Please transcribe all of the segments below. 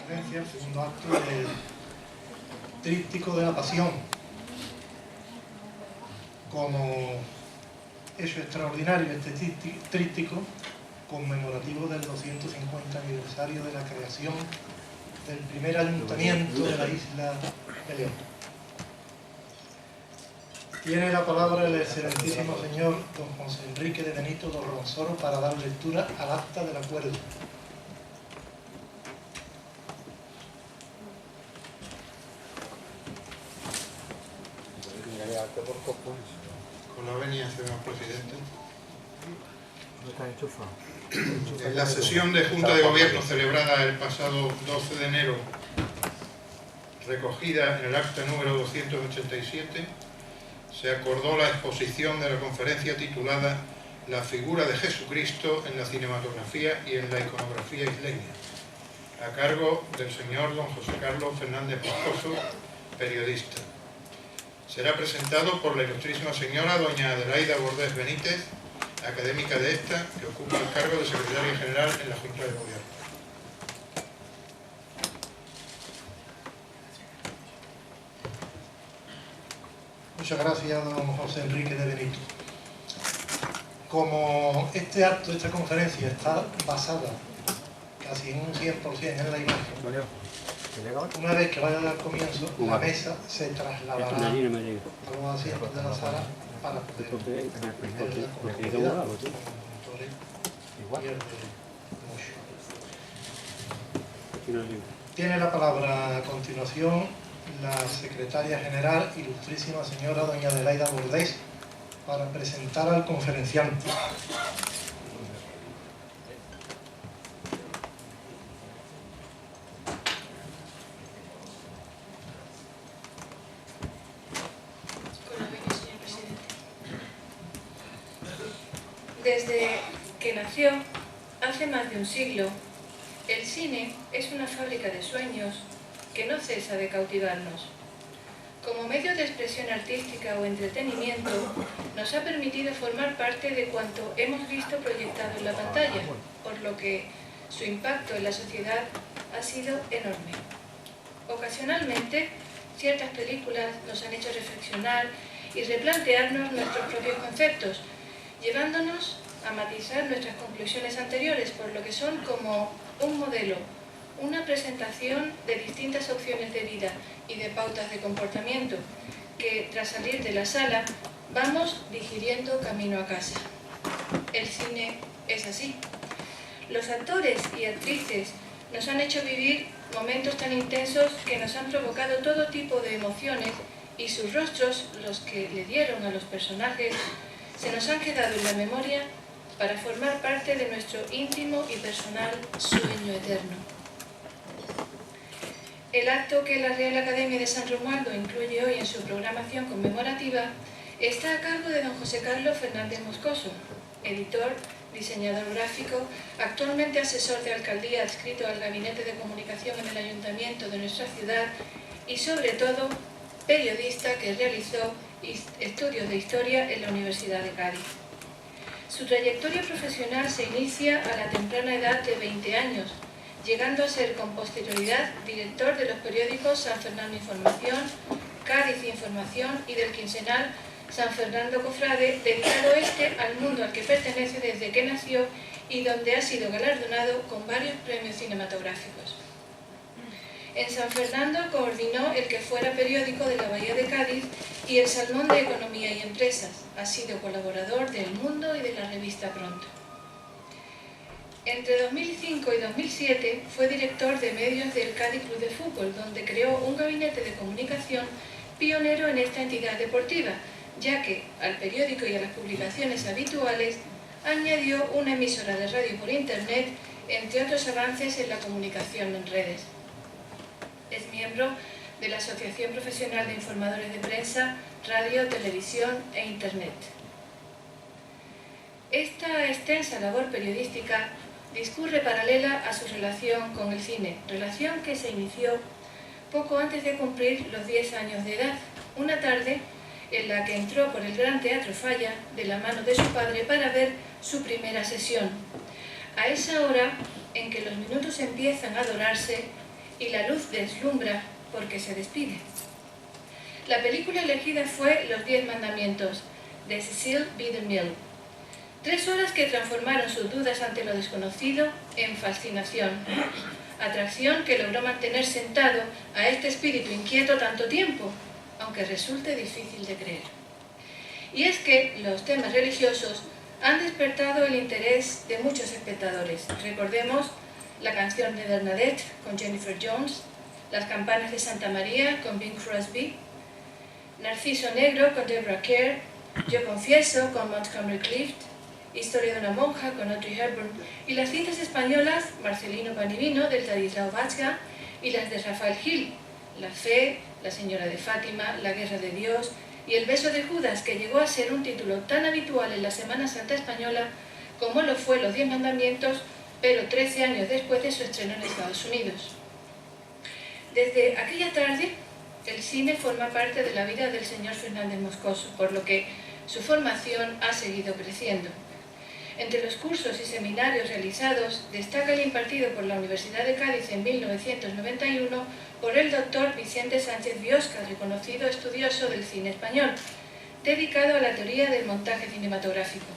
conferencia, el segundo acto del Tríptico de la Pasión, como hecho extraordinario este tríptico conmemorativo del 250 aniversario de la creación del primer ayuntamiento de la isla de León. Tiene la palabra el excelentísimo señor don José Enrique de Benito Dorronsoro para dar lectura al acta del acuerdo. Con la venia, señor presidente. En la sesión de Junta de Gobierno celebrada el pasado 12 de enero, recogida en el acta número 287, se acordó la exposición de la conferencia titulada La figura de Jesucristo en la cinematografía y en la iconografía isleña, a cargo del señor don José Carlos Fernández Moscoso, periodista. Será presentado por la ilustrísima señora doña Adelaida Bordés Benítez, académica de esta, que ocupa el cargo de secretaria general en la Junta de Gobierno. Muchas gracias, don José Enrique de Benito. Como este acto, esta conferencia está basada casi en un 100% en la imagen, una vez que vaya a dar comienzo, la mesa se trasladará a los asientos de la sala para poder verla con comodidad, con monitores y el de mucho. Tiene la palabra a continuación la secretaria general, ilustrísima señora doña Adelaida Bordés, para presentar al conferenciante. Desde que nació, hace más de un siglo, el cine es una fábrica de sueños que no cesa de cautivarnos. Como medio de expresión artística o entretenimiento, nos ha permitido formar parte de cuanto hemos visto proyectado en la pantalla, por lo que su impacto en la sociedad ha sido enorme. Ocasionalmente, ciertas películas nos han hecho reflexionar y replantearnos nuestros propios conceptos, llevándonos a matizar nuestras conclusiones anteriores, por lo que son como un modelo, una presentación de distintas opciones de vida y de pautas de comportamiento que, tras salir de la sala, vamos digiriendo camino a casa. El cine es así. Los actores y actrices nos han hecho vivir momentos tan intensos que nos han provocado todo tipo de emociones y sus rostros, los que le dieron a los personajes, se nos han quedado en la memoria para formar parte de nuestro íntimo y personal sueño eterno. El acto que la Real Academia de San Romualdo incluye hoy en su programación conmemorativa está a cargo de don José Carlos Fernández Moscoso, editor, diseñador gráfico, actualmente asesor de alcaldía adscrito al Gabinete de Comunicación en el Ayuntamiento de nuestra ciudad y, sobre todo, periodista que realizó estudios de historia en la Universidad de Cádiz. Su trayectoria profesional se inicia a la temprana edad de 20 años, llegando a ser con posterioridad director de los periódicos San Fernando Información, Cádiz Información y del quincenal San Fernando Cofrade, dedicado al mundo al que pertenece desde que nació y donde ha sido galardonado con varios premios cinematográficos. En San Fernando coordinó el que fuera periódico de la Bahía de Cádiz y el Salmón de Economía y Empresas. Ha sido colaborador de El Mundo y de la revista Pronto. Entre 2005 y 2007 fue director de medios del Cádiz Club de Fútbol, donde creó un gabinete de comunicación pionero en esta entidad deportiva, ya que al periódico y a las publicaciones habituales añadió una emisora de radio por internet, entre otros avances en la comunicación en redes. Es miembro de la Asociación Profesional de Informadores de Prensa, Radio, Televisión e Internet. Esta extensa labor periodística discurre paralela a su relación con el cine, relación que se inició poco antes de cumplir los 10 años de edad, una tarde en la que entró por el Gran Teatro Falla de la mano de su padre para ver su primera sesión. A esa hora en que los minutos empiezan a dorarse, y la luz deslumbra porque se despide. La película elegida fue Los 10 Mandamientos, de Cecil B. DeMille. 3 horas que transformaron sus dudas ante lo desconocido en fascinación. Atracción que logró mantener sentado a este espíritu inquieto tanto tiempo, aunque resulte difícil de creer. Y es que los temas religiosos han despertado el interés de muchos espectadores. Recordemos la canción de Bernadette con Jennifer Jones, Las campanas de Santa María con Bing Crosby, Narciso Negro con Deborah Kerr, Yo confieso con Montgomery Clift, Historia de una monja con Audrey Hepburn y las cintas españolas Marcelino Panivino del Ladislao Vázquez y las de Rafael Gil, La fe, La señora de Fátima, La guerra de Dios y El beso de Judas, que llegó a ser un título tan habitual en la Semana Santa española como lo fue Los 10 Mandamientos, pero 13 años después de su estreno en Estados Unidos. Desde aquella tarde, el cine forma parte de la vida del señor Fernández Moscoso, por lo que su formación ha seguido creciendo. Entre los cursos y seminarios realizados, destaca el impartido por la Universidad de Cádiz en 1991 por el doctor Vicente Sánchez Biosca, reconocido estudioso del cine español, dedicado a la teoría del montaje cinematográfico.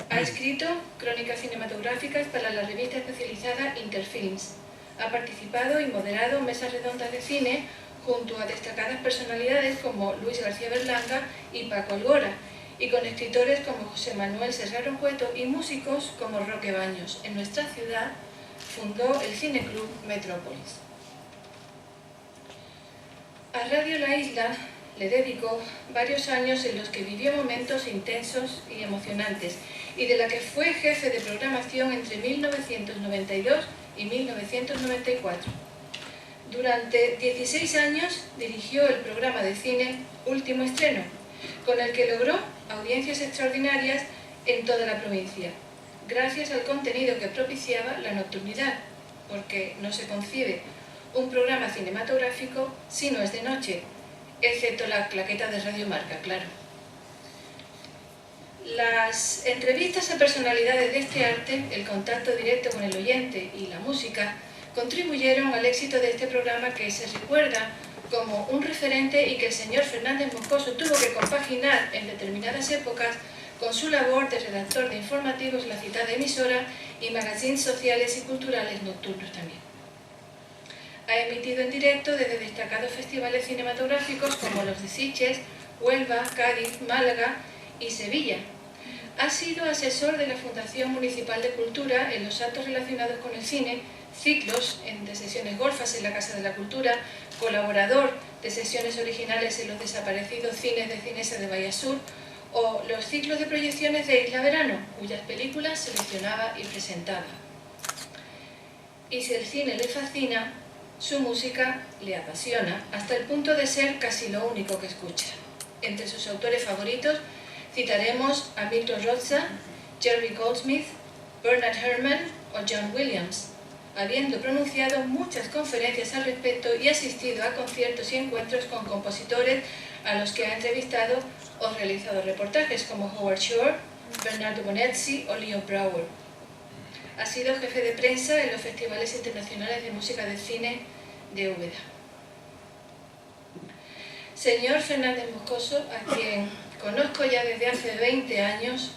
Ha escrito crónicas cinematográficas para la revista especializada Interfilms. Ha participado y moderado mesas redondas de cine junto a destacadas personalidades como Luis García Berlanga y Paco Algora, y con escritores como José Manuel Serrano Cueto y músicos como Roque Baños. En nuestra ciudad fundó el Cineclub Metrópolis. A Radio La Isla le dedicó varios años en los que vivió momentos intensos y emocionantes, y de la que fue jefe de programación entre 1992 y 1994. Durante 16 años dirigió el programa de cine Último Estreno, con el que logró audiencias extraordinarias en toda la provincia, gracias al contenido que propiciaba la nocturnidad, porque no se concibe un programa cinematográfico si no es de noche, excepto la claqueta de Radio Marca, claro. Las entrevistas a personalidades de este arte, el contacto directo con el oyente y la música contribuyeron al éxito de este programa, que se recuerda como un referente y que el señor Fernández Moscoso tuvo que compaginar en determinadas épocas con su labor de redactor de informativos en la citada emisora y magazines sociales y culturales nocturnos también. Ha emitido en directo desde destacados festivales cinematográficos como los de Sitges, Huelva, Cádiz, Málaga y Sevilla. Ha sido asesor de la Fundación Municipal de Cultura en los actos relacionados con el cine, ciclos de sesiones golfas en la Casa de la Cultura, colaborador de sesiones originales en los desaparecidos cines de Cinesa de Bahía Sur o los ciclos de proyecciones de Isla Verano, cuyas películas seleccionaba y presentaba. Y si el cine le fascina, su música le apasiona, hasta el punto de ser casi lo único que escucha. Entre sus autores favoritos citaremos a Milton Roza, Jerry Goldsmith, Bernard Herrmann o John Williams, habiendo pronunciado muchas conferencias al respecto y asistido a conciertos y encuentros con compositores a los que ha entrevistado o realizado reportajes como Howard Shore, Bernardo Bonetti o Leo Brouwer. Ha sido jefe de prensa en los festivales internacionales de música de cine de Úbeda. Señor Fernández Moscoso, a quien conozco ya desde hace 20 años,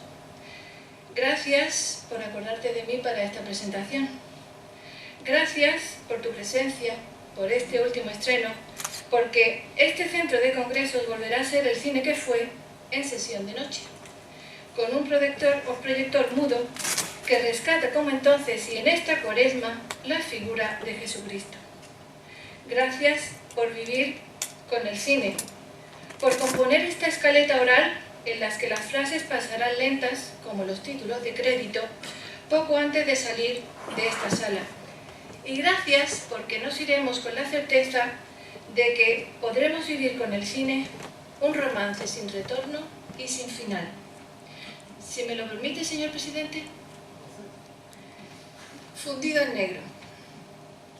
gracias por acordarte de mí para esta presentación. Gracias por tu presencia, por este último estreno, porque este centro de congresos volverá a ser el cine que fue en sesión de noche, con un proyector mudo que rescata como entonces y en esta Cuaresma la figura de Jesucristo. Gracias por vivir con el cine, por componer esta escaleta oral en las que las frases pasarán lentas, como los títulos de crédito, poco antes de salir de esta sala. Y gracias porque nos iremos con la certeza de que podremos vivir con el cine un romance sin retorno y sin final. Si me lo permite, señor presidente. Fundido en negro.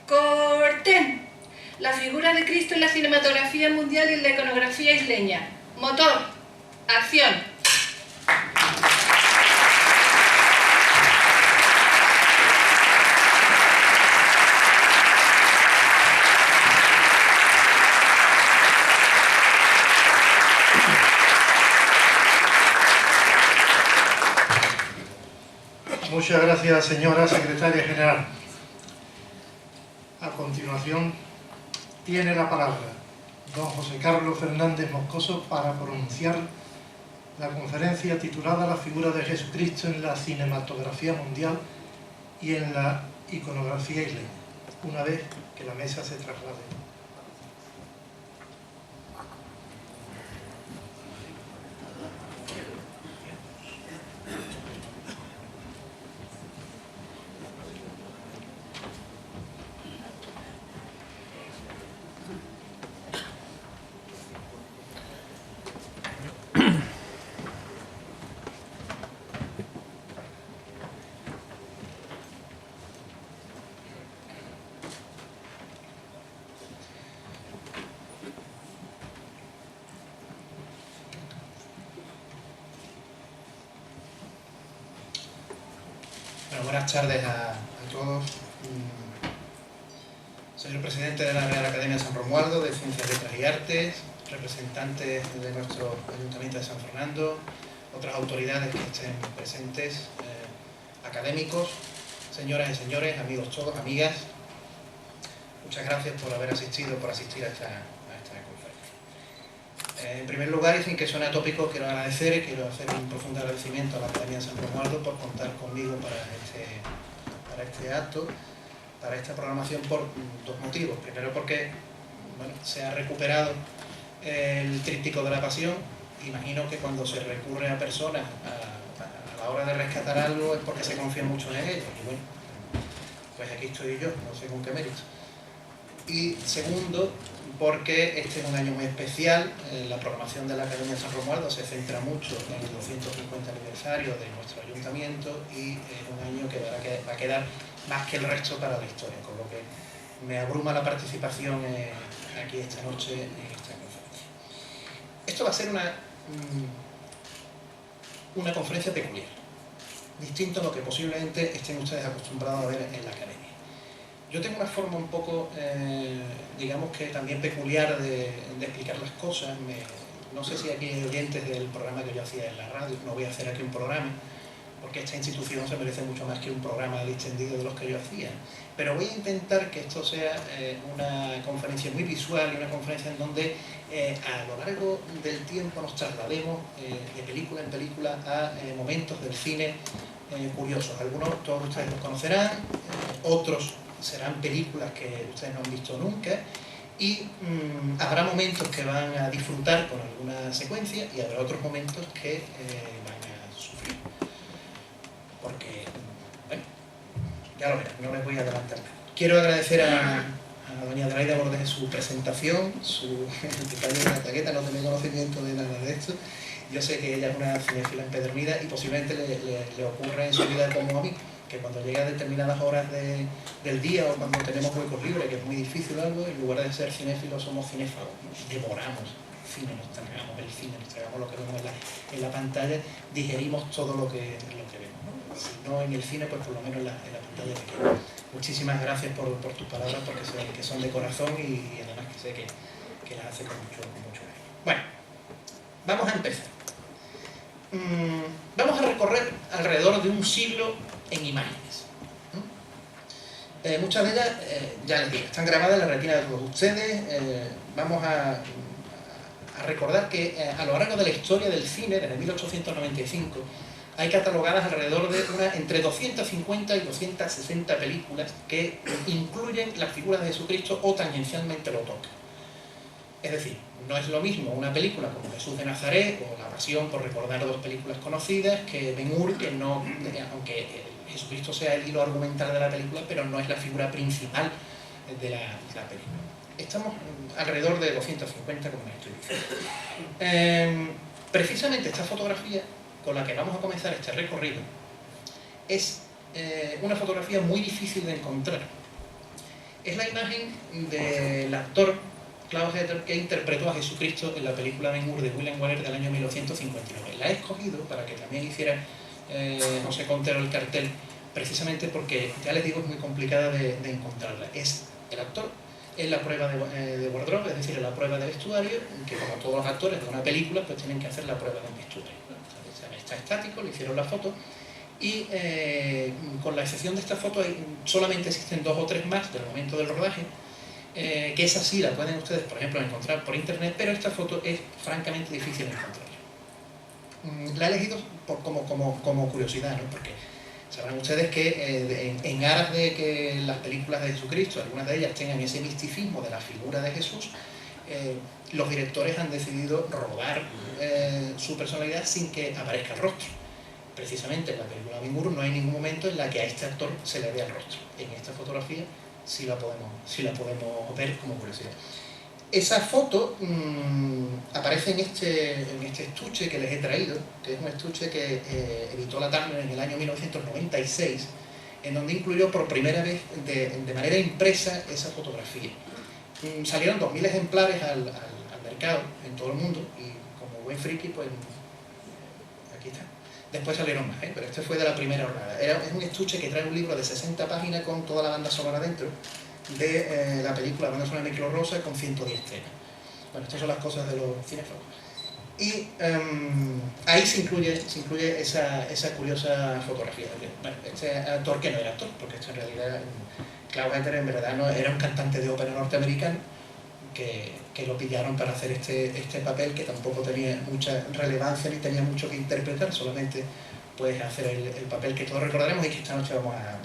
¡Corten! La figura de Cristo en la cinematografía mundial y en la iconografía isleña. Motor. Acción. Muchas gracias, señora secretaria general. A continuación, tiene la palabra don José Carlos Fernández Moscoso para pronunciar la conferencia titulada La figura de Jesucristo en la cinematografía mundial y en la iconografía isleña, una vez que la mesa se traslade. Bueno, buenas tardes a todos. Señor presidente de la Real Academia de San Romualdo, de Ciencias, Letras y Artes, representantes de nuestro Ayuntamiento de San Fernando, otras autoridades que estén presentes, académicos, señoras y señores, amigos todos, amigas, muchas gracias por haber asistido, por asistir a esta conferencia. En primer lugar, y sin que suene atópico, quiero agradecer y quiero hacer un profundo agradecimiento a la Academia de San Romualdo por contar conmigo para este acto, para esta programación, por dos motivos. Primero, porque se ha recuperado el tríptico de la pasión. Imagino que cuando se recurre a personas a la hora de rescatar algo es porque se confía mucho en ellos. Y bueno, pues aquí estoy yo, no sé con qué mérito. Y segundo, porque este es un año muy especial. La programación de la Academia de San Romualdo se centra mucho en el 250 aniversario de nuestro ayuntamiento y es un año que va a quedar más que el resto para la historia, con lo que me abruma la participación aquí esta noche en esta conferencia. Esto va a ser una conferencia peculiar, distinto a lo que posiblemente estén ustedes acostumbrados a ver en la Academia. Yo tengo una forma un poco, digamos que también peculiar de explicar las cosas. No sé si aquí hay oyentes del programa que yo hacía en la radio, no voy a hacer aquí un programa, porque esta institución se merece mucho más que un programa distendido de los que yo hacía. Pero voy a intentar que esto sea una conferencia muy visual y una conferencia en donde a lo largo del tiempo nos traslademos de película en película a momentos del cine curiosos. Algunos todos ustedes los conocerán, otros serán películas que ustedes no han visto nunca y habrá momentos que van a disfrutar con alguna secuencia y habrá otros momentos que van a sufrir. Porque, bueno, ya lo verán, no les voy a adelantar nada. Quiero agradecer a doña Adelaida Bordes su presentación, su detalle de la taqueta, no tengo conocimiento de nada de esto. Yo sé que ella es una cinéfila empedernida y posiblemente le ocurra en su vida como a mí, que cuando llega a determinadas horas del día o cuando tenemos huecos libres, que es muy difícil algo, en lugar de ser cinéfilos somos cinéfagos, devoramos el cine, nos tragamos el cine, nos tragamos lo que vemos en la pantalla, digerimos todo lo que vemos, ¿no? Si no en el cine, pues por lo menos en la pantalla pequeña. Muchísimas gracias por tus palabras, porque sé que son de corazón y además que sé que las hace con mucho cariño. Bueno, vamos a empezar. Vamos a recorrer alrededor de un siglo en imágenes. Muchas de ellas, ya les digo, están grabadas en la retina de todos ustedes. Vamos a recordar que a lo largo de la historia del cine, desde 1895, hay catalogadas alrededor de entre 250 y 260 películas que incluyen la figura de Jesucristo o tangencialmente lo tocan. Es decir, no es lo mismo una película como Jesús de Nazaret o La Pasión, por recordar dos películas conocidas, que Ben-Hur, que no, aunque Jesucristo sea el hilo argumental de la película, pero no es la figura principal de la película. Estamos alrededor de 250, como les estoy diciendo. Precisamente esta fotografía con la que vamos a comenzar este recorrido es una fotografía muy difícil de encontrar. Es la imagen del actor Klaus Hetter, que interpretó a Jesucristo en la película Ben-Hur de William Wyler del año 1959. La he escogido para que también hiciera José Contero el cartel, precisamente porque, ya les digo, es muy complicada de encontrarla. Es el actor en la prueba de wardrobe, es decir, en la prueba de vestuario, que como todos los actores de una película, pues tienen que hacer la prueba de vestuario. Está estático, le hicieron la foto, y con la excepción de esta foto solamente existen 2 o 3 más del momento del rodaje, que esa sí la pueden ustedes, por ejemplo, encontrar por internet, pero esta foto es francamente difícil de encontrar. La he elegido como curiosidad, ¿no? Porque sabrán ustedes que en aras de que las películas de Jesucristo, algunas de ellas tengan ese misticismo de la figura de Jesús, los directores han decidido rodar su personalidad sin que aparezca el rostro. Precisamente en la película Ben-Hur no hay ningún momento en la que a este actor se le vea el rostro. En esta fotografía sí la podemos ver como curiosidad. Esa foto aparece en este estuche que les he traído, que es un estuche que editó la Turner en el año 1996, en donde incluyó por primera vez de manera impresa esa fotografía. Salieron 2000 ejemplares al mercado en todo el mundo y como buen friki, pues aquí está. Después salieron más, pero este fue de la primera jornada. Es un estuche que trae un libro de 60 páginas con toda la banda sonora dentro de la película, la banda sonora de Micro Rosa, con 110 temas. Bueno, estas son las cosas de los cinéfilos. Y ahí se incluye esa curiosa fotografía. Bueno, este actor que no era actor, porque esto en realidad, Klaus Etter en verdad no era un cantante de ópera norteamericano que lo pillaron para hacer este papel, que tampoco tenía mucha relevancia ni tenía mucho que interpretar, solamente pues hacer el papel que todos recordaremos y que esta noche vamos a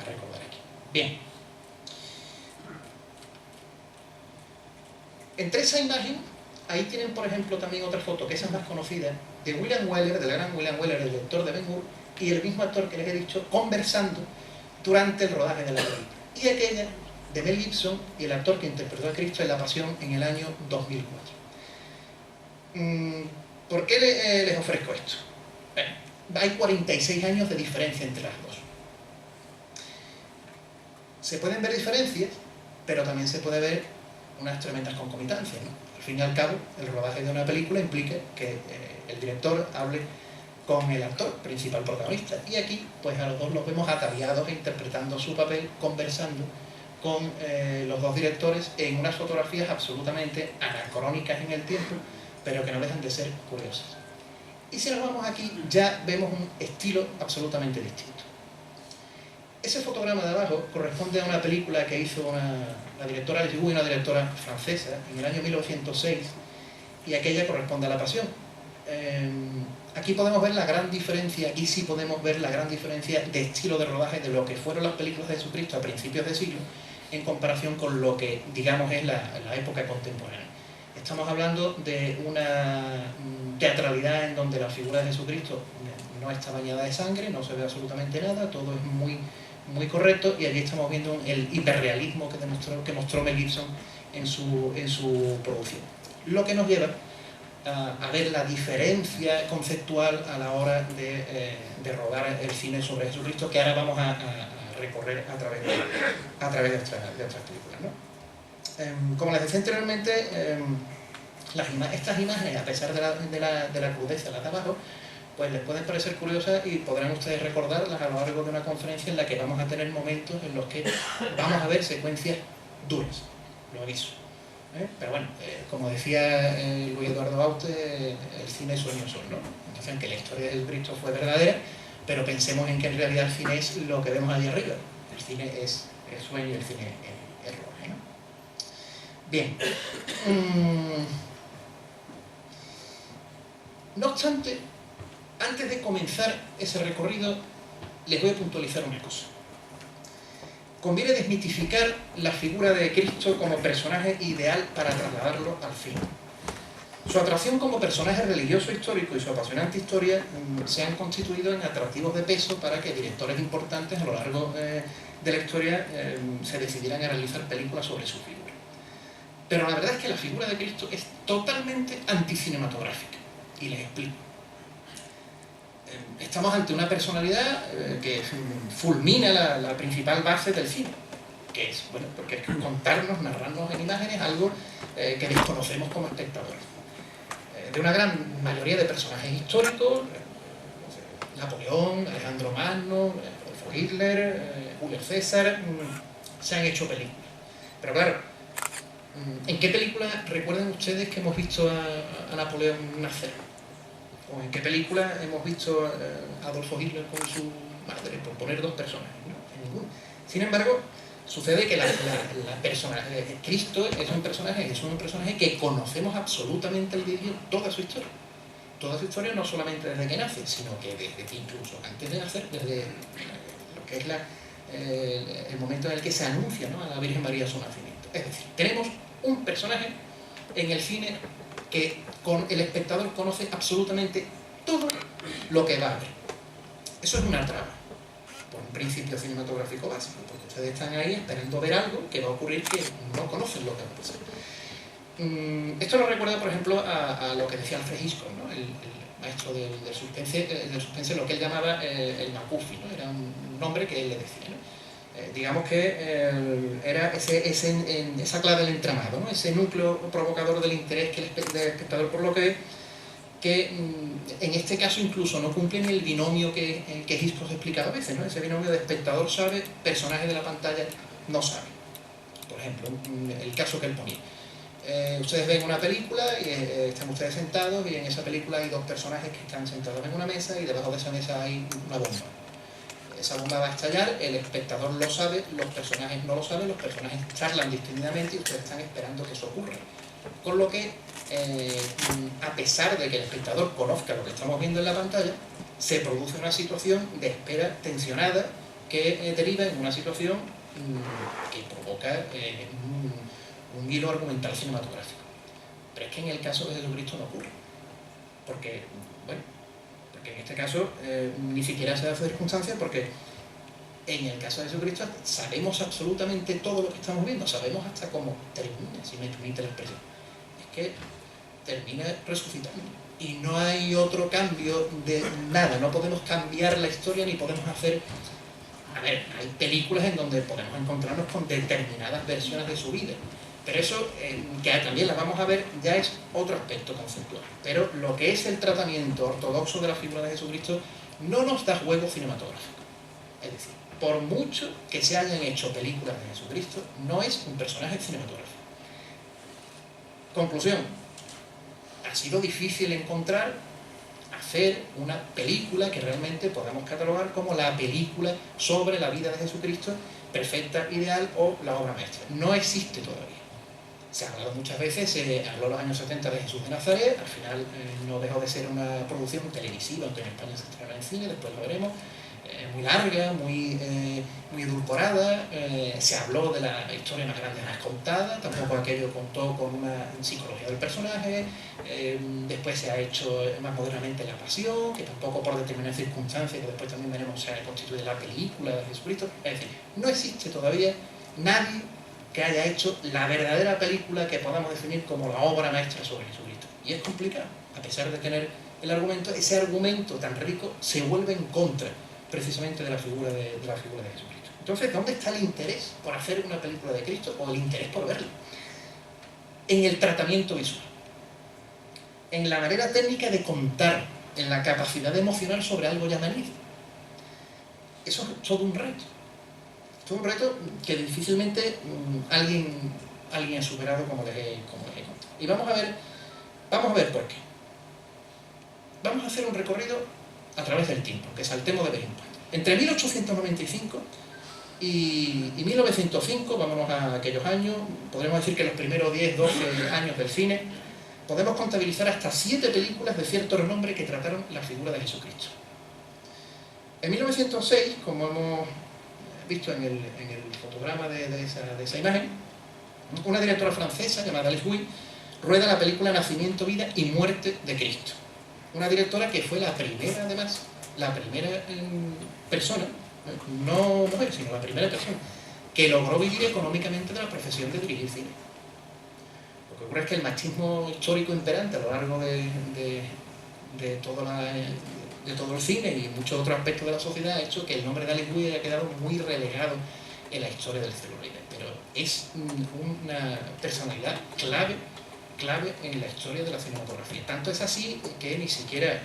recordar aquí. Bien. Entre esa imagen, ahí tienen por ejemplo también otra foto, que esa es más conocida, de William Wyler, del gran William Wyler, el director de Ben-Hur, y el mismo actor que les he dicho, conversando durante el rodaje de la película. Y aquella de Mel Gibson y el actor que interpretó a Cristo en La Pasión en el año 2004. ¿Por qué les ofrezco esto? Bueno, hay 46 años de diferencia entre las dos. Se pueden ver diferencias, pero también se puede ver unas tremendas concomitancias, ¿no? Al fin y al cabo, el rodaje de una película implica que el director hable con el actor principal protagonista, y aquí pues a los dos los vemos ataviados e interpretando su papel, conversando con los dos directores en unas fotografías absolutamente anacrónicas en el tiempo, pero que no dejan de ser curiosas. Y si nos vamos aquí, ya vemos un estilo absolutamente distinto. Ese fotograma de abajo corresponde a una película que hizo la directora Alice Guy, una directora francesa, en el año 1906, y aquella corresponde a La Pasión. Aquí podemos ver la gran diferencia, aquí sí podemos ver la gran diferencia de estilo de rodaje de lo que fueron las películas de Jesucristo a principios de siglo en comparación con lo que, digamos, es la época contemporánea. Estamos hablando de una teatralidad en donde la figura de Jesucristo no está bañada de sangre, no se ve absolutamente nada, todo es muy correcto, y aquí estamos viendo el hiperrealismo que mostró Mel Gibson en su producción. Lo que nos lleva a ver la diferencia conceptual a la hora de rodar el cine sobre Jesucristo, que ahora vamos a recorrer a través de otras películas, ¿no? Como les decía anteriormente, estas imágenes, a pesar de la crudeza, las de abajo, pues les pueden parecer curiosas y podrán ustedes recordarlas a lo largo de una conferencia en la que vamos a tener momentos en los que vamos a ver secuencias duras, lo aviso. Pero bueno, como decía Luis Eduardo Baute, el cine es sueño son, ¿no? Entonces, aunque la historia de Jesucristo fue verdadera, pero pensemos en que en realidad el cine es lo que vemos allí arriba. El cine es el sueño y el cine es rodaje, ¿no? Bien. No obstante, antes de comenzar ese recorrido, les voy a puntualizar una cosa. Conviene desmitificar la figura de Cristo como personaje ideal para trasladarlo al cine. Su atracción como personaje religioso histórico y su apasionante historia se han constituido en atractivos de peso para que directores importantes a lo largo de la historia se decidieran a realizar películas sobre su figura. Pero la verdad es que la figura de Cristo es totalmente anticinematográfica, y les explico. Estamos ante una personalidad que fulmina la principal base del cine, que es, bueno, porque es contarnos, narrarnos en imágenes algo que desconocemos como espectadores. De una gran mayoría de personajes históricos, Napoleón, Alejandro Magno, Adolfo Hitler, Julio César, se han hecho películas. Pero claro, ¿en qué película recuerdan ustedes que hemos visto a Napoleón nacer? ¿O en qué película hemos visto a Adolfo Hitler con su madre? Por poner dos personajes, ¿no? En ninguna. Sin embargo, sucede que la persona, Cristo es un personaje que conocemos absolutamente al vídeo toda su historia. Toda su historia no solamente desde que nace, sino que desde que incluso antes de nacer, desde lo que es el momento en el que se anuncia, ¿no?, a la Virgen María su nacimiento. Es decir, tenemos un personaje en el cine que el espectador conoce absolutamente todo lo que va a ver. Eso es una trama, por un principio cinematográfico básico, porque ustedes están ahí esperando ver algo que va a ocurrir que no conocen lo que va a pasar. Esto lo recuerda, por ejemplo, a lo que decía Alfred Hitchcock, ¿no?, el maestro del suspense, lo que él llamaba el McGuffin, ¿no? Era un nombre que él le decía, ¿no? Digamos que era esa clave del entramado, ¿no?, ese núcleo provocador del interés del espectador por lo que en este caso incluso no cumple ni el binomio que Hitchcock explicaba a veces, ¿no?, ese binomio de espectador sabe, personaje de la pantalla no sabe. Por ejemplo, el caso que él ponía. Ustedes ven una película y están ustedes sentados y en esa película hay dos personajes que están sentados en una mesa y debajo de esa mesa hay una bomba. Esa bomba va a estallar, el espectador lo sabe, los personajes no lo saben, los personajes charlan distintivamente y ustedes están esperando que eso ocurra. Con lo que, a pesar de que el espectador conozca lo que estamos viendo en la pantalla, se produce una situación de espera tensionada que deriva en una situación que provoca un hilo argumental cinematográfico. Pero es que en el caso de Jesucristo no ocurre. Porque en este caso ni siquiera se da circunstancia, porque en el caso de Jesucristo sabemos absolutamente todo lo que estamos viendo, sabemos hasta cómo termina, si me permite la expresión. Es que termina resucitando. Y no hay otro cambio de nada, no podemos cambiar la historia ni podemos hacer... A ver, hay películas en donde podemos encontrarnos con determinadas versiones de su vida, pero eso, que también las vamos a ver, ya es otro aspecto conceptual. Pero lo que es el tratamiento ortodoxo de la figura de Jesucristo no nos da juego cinematográfico. Es decir, por mucho que se hayan hecho películas de Jesucristo, no es un personaje cinematográfico. Conclusión. Ha sido difícil hacer una película que realmente podamos catalogar como la película sobre la vida de Jesucristo, perfecta, ideal, o la obra maestra. No existe todavía. Se ha hablado muchas veces, se habló en los años 70 de Jesús de Nazaret, al final no dejó de ser una producción televisiva, aunque en España se estrenará en cine, después lo veremos, muy larga, muy edulcorada. Se habló de la historia más grande jamás contada, tampoco aquello contó con una psicología del personaje. Después se ha hecho más modernamente La Pasión, que tampoco por determinadas circunstancias, que después también veremos, se constituye la película de Jesucristo. Es decir, no existe todavía nadie que haya hecho la verdadera película que podamos definir como la obra maestra sobre Jesucristo. Y es complicado, a pesar de tener el argumento, ese argumento tan rico se vuelve en contra precisamente de la figura de Jesucristo. Entonces, ¿dónde está el interés por hacer una película de Cristo o el interés por verla? En el tratamiento visual, en la manera técnica de contar, en la capacidad emocional sobre algo ya manido. Eso es todo un reto. Es un reto que difícilmente alguien ha superado como les he contado. Y vamos a ver por qué. Vamos a hacer un recorrido a través del tiempo, que saltemos de vez en cuando. Entre 1895 y 1905, vámonos a aquellos años, podremos decir que los primeros 10, 12 años del cine, podemos contabilizar hasta 7 películas de cierto renombre que trataron la figura de Jesucristo. En 1906, como hemos visto en el fotograma de esa imagen, una directora francesa llamada Alice Guy rueda la película Nacimiento, vida y muerte de Cristo. Una directora que fue la primera, además, la primera persona, no mujer, sino la primera persona, que logró vivir económicamente de la profesión de dirigir cine. Lo que ocurre es que el machismo histórico imperante a lo largo de todo el cine y muchos otros aspectos de la sociedad ha hecho que el nombre de Alice Guy haya quedado muy relegado en la historia del celuloide. Pero es una personalidad clave en la historia de la cinematografía. Tanto es así que ni siquiera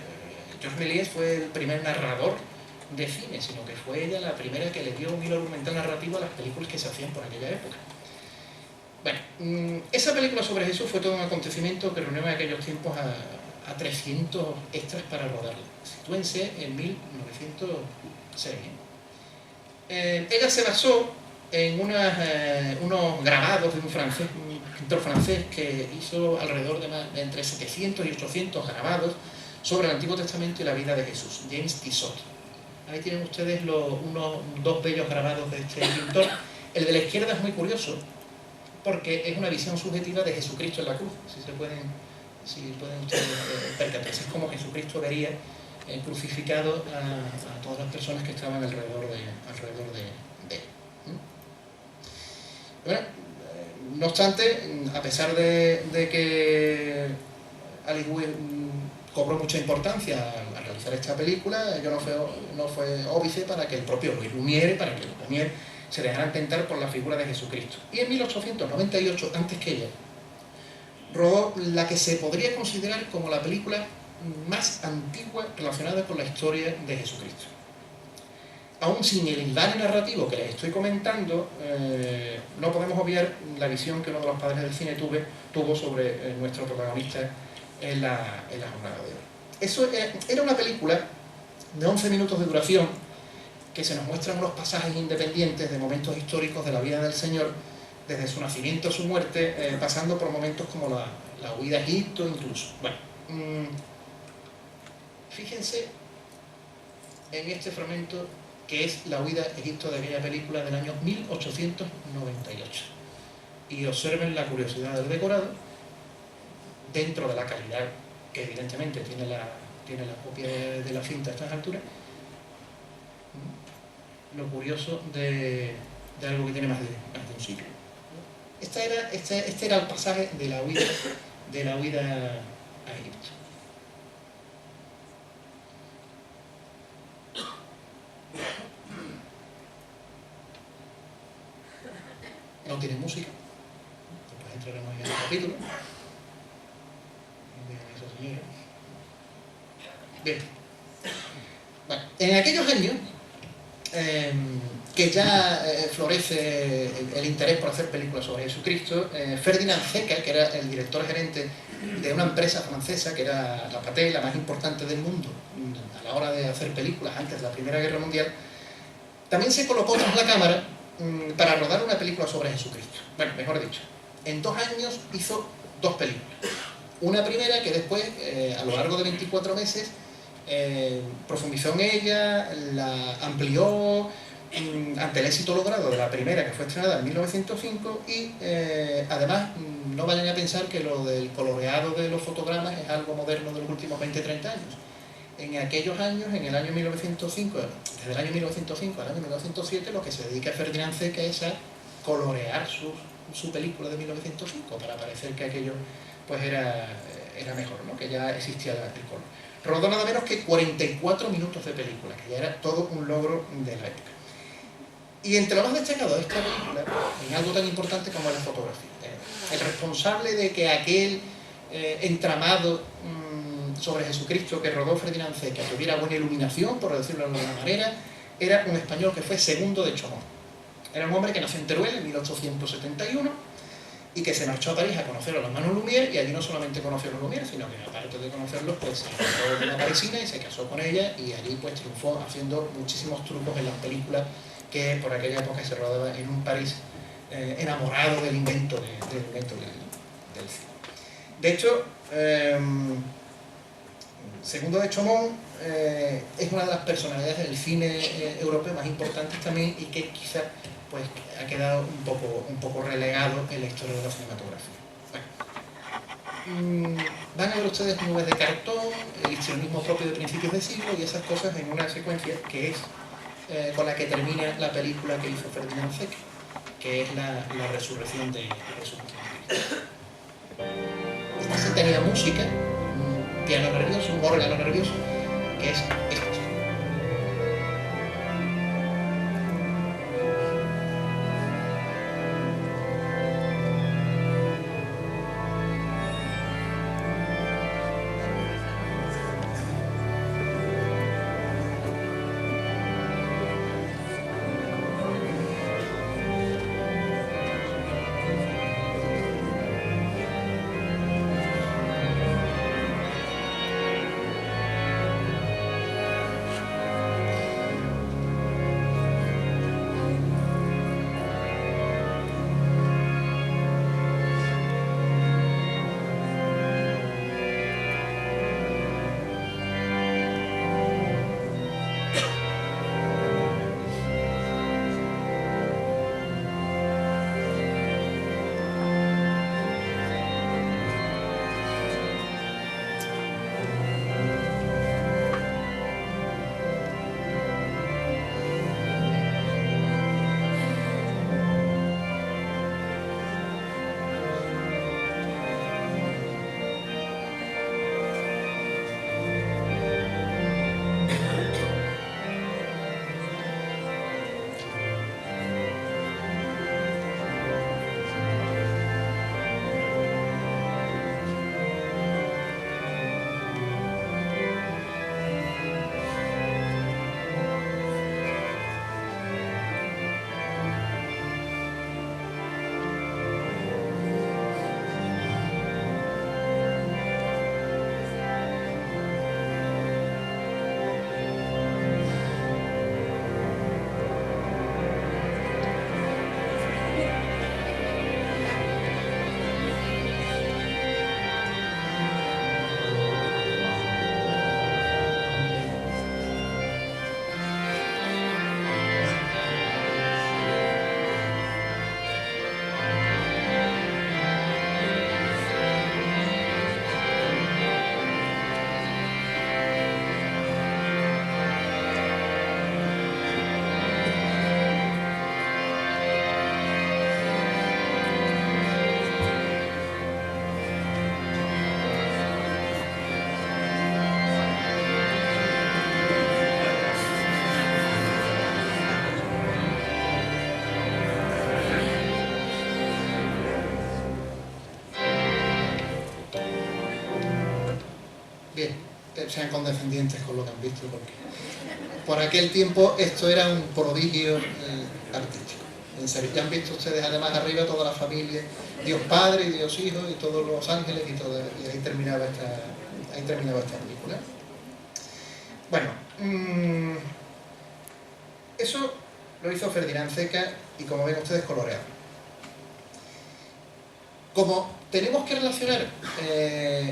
Georges Méliès fue el primer narrador de cine, sino que fue ella la primera que le dio un hilo argumental narrativo a las películas que se hacían por aquella época. Bueno, esa película sobre Jesús fue todo un acontecimiento que reunió en aquellos tiempos a 300 extras para rodarla. Sitúense en 1906. Ella se basó en unos grabados de un pintor francés que hizo alrededor de entre 700 y 800 grabados sobre el Antiguo Testamento y la vida de Jesús, James Tissot. Ahí tienen ustedes dos bellos grabados de este pintor. El de la izquierda es muy curioso, porque es una visión subjetiva de Jesucristo en la cruz, si pueden ustedes percatarse. Es como Jesucristo vería crucificado a todas las personas que estaban alrededor de él. Bueno, no obstante, a pesar de que Alice Guy cobró mucha importancia al realizar esta película, ello no fue óbice para que el propio Louis Lumière, se dejaran tentar por la figura de Jesucristo. Y en 1898, antes que ella, rodó la que se podría considerar como la película más antigua relacionada con la historia de Jesucristo. Aún sin el hilvano narrativo que les estoy comentando, no podemos obviar la visión que uno de los padres del cine tuvo sobre nuestro protagonista en la jornada de hoy. Eso era una película de 11 minutos de duración que se nos muestran unos pasajes independientes de momentos históricos de la vida del Señor, desde su nacimiento a su muerte, pasando por momentos como la huida a Egipto incluso. Bueno, fíjense en este fragmento que es la huida a Egipto de aquella película del año 1898. Y observen la curiosidad del decorado, dentro de la calidad que evidentemente tiene la copia de la cinta a estas alturas, lo curioso de algo que tiene más de un siglo. Este era el pasaje de la huida a Egipto. No tiene música, después entraremos en el capítulo. Bien. Bueno, en aquellos años que ya florece el interés por hacer películas sobre Jesucristo, Ferdinand Zecca, que era el director gerente de una empresa francesa que era la Pathé, la más importante del mundo a la hora de hacer películas antes de la Primera Guerra Mundial, también se colocó tras la cámara para rodar una película sobre Jesucristo. Bueno, mejor dicho, en 2 años hizo 2 películas. Una primera que después, a lo largo de 24 meses, profundizó en ella, la amplió ante el éxito logrado de la primera, que fue estrenada en 1905, y además no vayan a pensar que lo del coloreado de los fotogramas es algo moderno de los últimos 20-30 años. En aquellos años, en el año 1905, desde el año 1905 al año 1907, lo que se dedica a Ferdinand Zecca es a colorear su película de 1905 para parecer que aquello pues era mejor, ¿no? Que ya existía el color. Rodó nada menos que 44 minutos de película, que ya era todo un logro de la época. Y entre lo más destacado de esta película, en algo tan importante como la fotografía, el responsable de que aquel entramado sobre Jesucristo que rodó Ferdinand Zecca tuviera buena iluminación, por decirlo de alguna manera, era un español que fue Segundo de Chomón. Era un hombre que nació en Teruel en 1871 y que se marchó a París a conocer a los hermanos Lumière, y allí no solamente conoció a los Lumière, sino que aparte de conocerlos, pues se encontró con una parisina y se casó con ella, y allí pues triunfó haciendo muchísimos trucos en las películas que por aquella época se rodaba en un París enamorado del invento del cine. De hecho, Segundo de Chomón es una de las personalidades del cine europeo más importantes también, y que quizá pues ha quedado un poco relegado en la historia de la cinematografía. Bueno, van a ver ustedes nubes de cartón, el histrionismo propio de principios de siglo y esas cosas en una secuencia que es con la que termina la película que hizo Ferdinand Zecca, que es la resurrección de Jesucristo. Esta sí tenía música, un piano nervioso, un órgano nervioso, que es esto. sean condescendientes con lo que han visto, porque por aquel tiempo esto era un prodigio artístico. En serio, ya han visto ustedes además arriba toda la familia, Dios Padre y Dios Hijo y todos los ángeles y ahí terminaba esta película. Bueno, eso lo hizo Ferdinand Zecca y, como ven ustedes, coloreado. Como tenemos que relacionar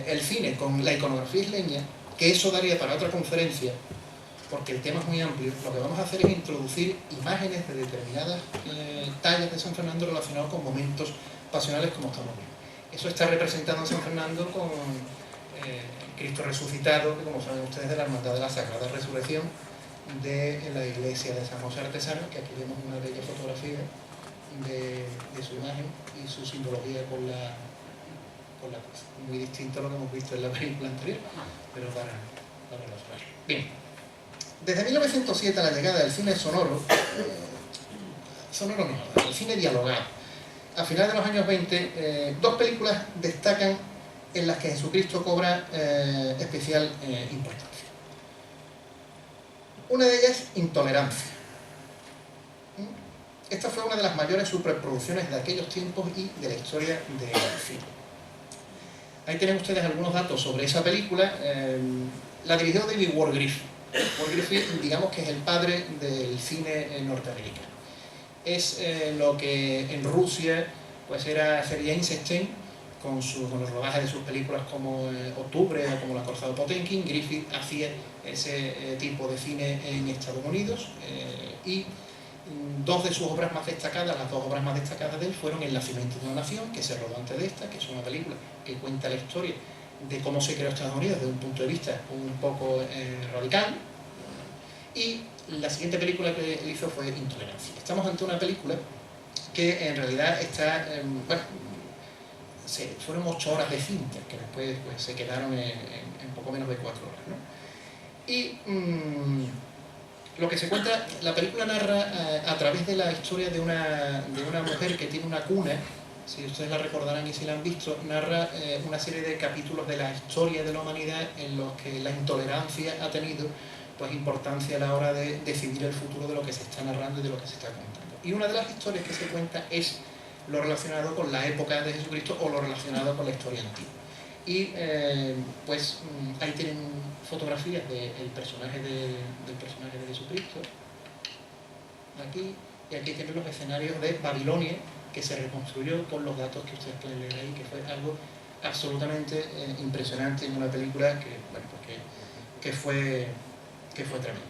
el cine con la iconografía isleña, que eso daría para otra conferencia, porque el tema es muy amplio, lo que vamos a hacer es introducir imágenes de determinadas tallas de San Fernando relacionadas con momentos pasionales como estamos viendo. Eso está representado en San Fernando con Cristo resucitado, que, como saben ustedes, de la Hermandad de la Sagrada Resurrección de la iglesia de San José Artesano, que aquí vemos una bella fotografía de su imagen y su simbología con la cruz. Muy distinto a lo que hemos visto en la película anterior, pero para relacionarlo. Bien. Desde 1907, a la llegada del cine sonoro, el cine dialogado, a finales de los años 20, dos películas destacan en las que Jesucristo cobra especial importancia. Una de ellas, Intolerancia. Esta fue una de las mayores superproducciones de aquellos tiempos y de la historia del cine. Ahí tienen ustedes algunos datos sobre esa película. La dirigió David Ward Griffith. Ward Griffith, digamos que es el padre del cine norteamericano. Es lo que en Rusia pues sería Eisenstein con el rodaje de sus películas como Octubre o como La Corza de Potemkin. Griffith hacía ese tipo de cine en Estados Unidos y dos de sus obras más destacadas, las dos obras más destacadas de él, fueron El nacimiento de una nación, que se rodó antes de esta, que es una película que cuenta la historia de cómo se creó Estados Unidos desde un punto de vista un poco radical, y la siguiente película que él hizo fue Intolerancia. Estamos ante una película que en realidad está, fueron 8 horas de cinta, que después pues, se quedaron en poco menos de 4 horas, ¿no? Y lo que se cuenta, la película narra a través de la historia de una mujer que tiene una cuna. Si ustedes la recordarán y si la han visto, narra una serie de capítulos de la historia de la humanidad en los que la intolerancia ha tenido pues importancia a la hora de decidir el futuro de lo que se está narrando y de lo que se está contando. Y una de las historias que se cuenta es lo relacionado con la época de Jesucristo o lo relacionado con la historia antigua. Y pues ahí tienen fotografías del personaje de Jesucristo, aquí, y aquí tienen los escenarios de Babilonia, que se reconstruyó con los datos que ustedes pueden leer ahí, que fue algo absolutamente impresionante en una película que, bueno, pues que fue tremenda.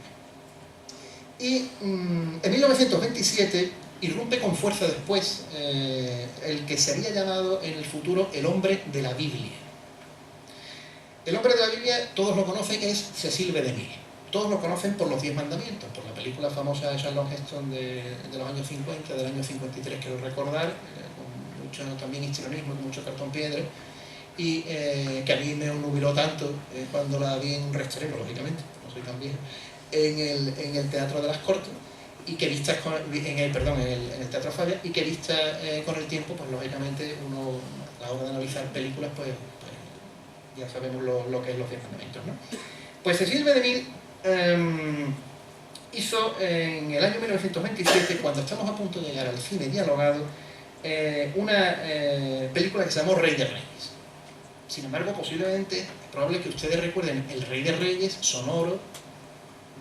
Y en 1927 irrumpe con fuerza después el que sería llamado en el futuro el hombre de la Biblia. El hombre de la Biblia, todos lo conocen, es Cecil B. DeMille. Todos lo conocen por los 10 mandamientos, por la película famosa de Charlton Heston de los años 50, del año 53, quiero recordar, con mucho también histrionismo, con mucho cartón piedra, y que a mí me nubiló tanto cuando la vi en un reestreno, lógicamente, no soy tan viejo, en el Teatro de las Cortes, y que vistas en el Teatro Falla, y que vista con el tiempo, pues lógicamente uno, a la hora de analizar películas, pues ya sabemos lo que es los 10 mandamientos, ¿no? Pues Cecil B. DeMille hizo en el año 1927, cuando estamos a punto de llegar al cine dialogado, una película que se llamó Rey de Reyes. Sin embargo, posiblemente es probable que ustedes recuerden El Rey de Reyes sonoro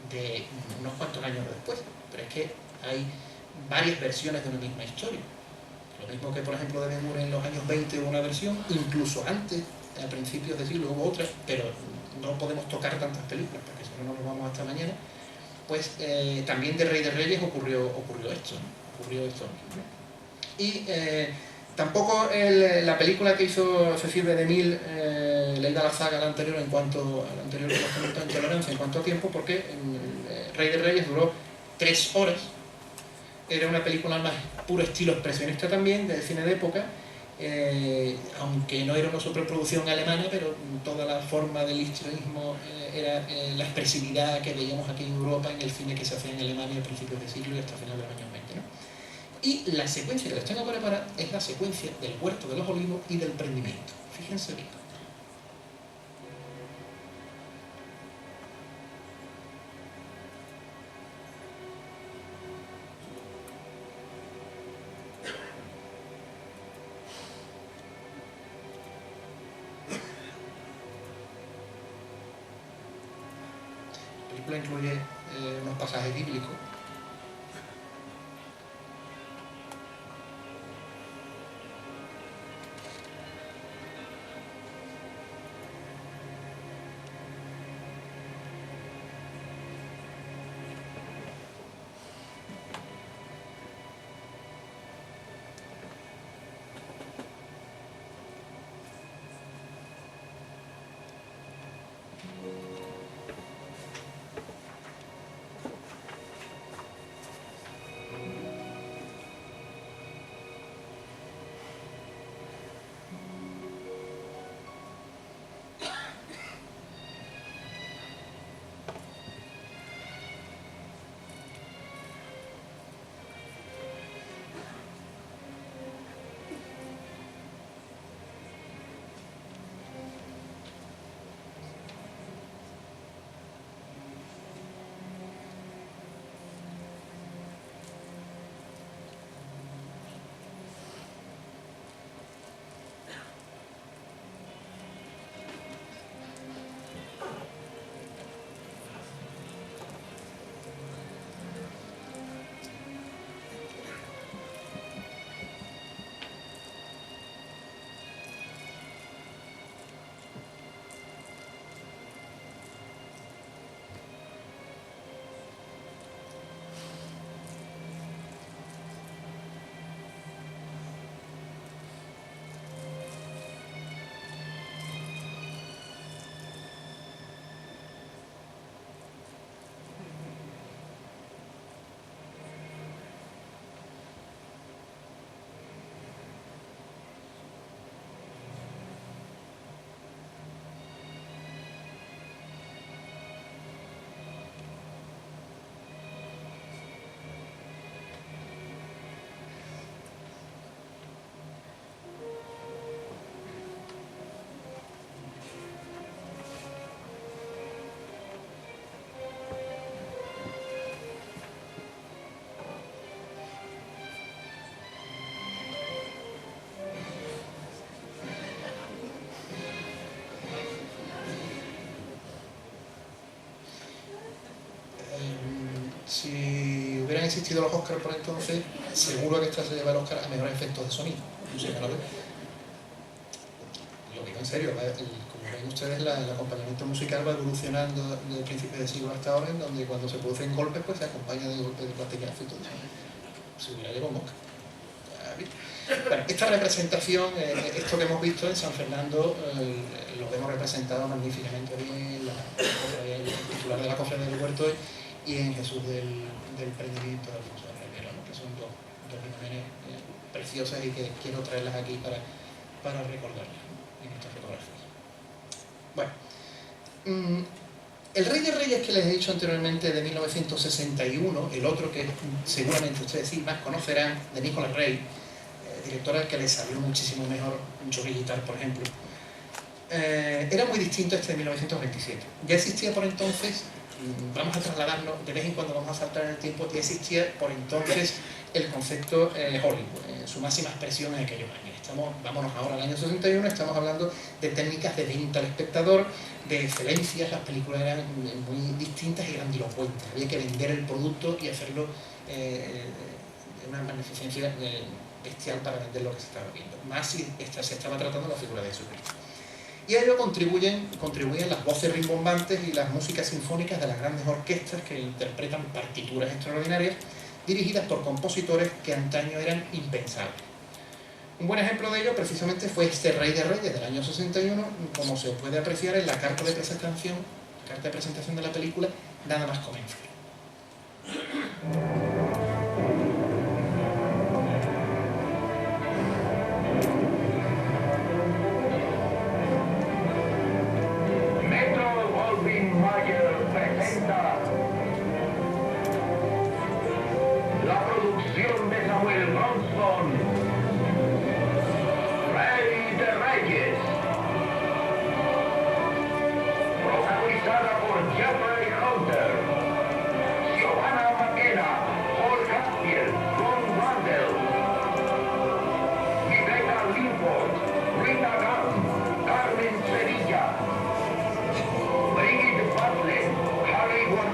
de unos cuantos años después, pero es que hay varias versiones de una misma historia. Lo mismo que, por ejemplo, de Ben-Hur en los años 20 hubo una versión, incluso antes, a principios de siglo hubo otra, pero no podemos tocar tantas películas porque si no nos vamos hasta mañana. Pues también de Rey de Reyes ocurrió esto, ¿no? Ocurrió esto mismo, ¿no? Y tampoco la película que hizo Cecil B. DeMille le da la saga a la anterior en cuanto a la anterior que hemos comentado en Tolerancia en cuanto a tiempo, porque Rey de Reyes duró 3 horas. Era una película más puro estilo expresionista también, de cine de época, aunque no era una superproducción alemana, pero toda la forma del histrionismo era la expresividad que veíamos aquí en Europa en el cine que se hacía en Alemania a principios de siglo y hasta final de los años 20, ¿no? Y la secuencia que les tengo para preparar es la secuencia del Huerto de los Olivos y del Prendimiento. Fíjense bien. película incluye unos pasajes bíblicos. Si hubieran existido los Oscars por entonces, seguro que esta se lleva el Oscar a mejores efectos de sonido. Lo digo en serio, como ven ustedes, el acompañamiento musical va evolucionando desde el principio del siglo hasta ahora, en donde cuando se producen golpes, pues se acompaña de golpes de plastillazo y todo eso. Se hubiera llevado un Oscar. Bueno, esta representación, esto que hemos visto en San Fernando, lo vemos representado magníficamente bien en el titular de la Cofradía del Huerto y en Jesús del Prendimiento de Alfonso de Rivera, ¿no? Que son dos imágenes preciosas y que quiero traerlas aquí para recordarlas en estas fotografías. Bueno, El Rey de Reyes, que les he dicho anteriormente, de 1961, el otro que seguramente ustedes sí más conocerán, de Nicolas Rey, director al que le salió muchísimo mejor Johnny Guitar, por ejemplo, era muy distinto a este de 1927. Ya existía por entonces, vamos a trasladarnos, de vez en cuando vamos a saltar en el tiempo, ya existía por entonces el concepto Hollywood, en su máxima expresión en aquellos años. Vámonos ahora al año 61, estamos hablando de técnicas de venta al espectador, de excelencias. Las películas eran muy distintas y grandilocuentes. Había que vender el producto y hacerlo de una magnificencia bestial para vender lo que se estaba viendo. Más si se estaba tratando la figura de Jesucristo. Y a ello contribuyen las voces rimbombantes y las músicas sinfónicas de las grandes orquestas que interpretan partituras extraordinarias dirigidas por compositores que antaño eran impensables. Un buen ejemplo de ello precisamente fue este Rey de Reyes del año 61, como se puede apreciar en la carta de presentación de la película, nada más comenzar. Metro Goldwyn Mayer presenta la producción de Samuel Bronson, Rey de Reyes, protagonizada por Jeffrey Hunter, Giovanna McKenna, Paul Gastier, Ron Randall, Rebecca Linford, Rita Gunn, Carmen Sevilla, Brigitte Butler, Harry Ward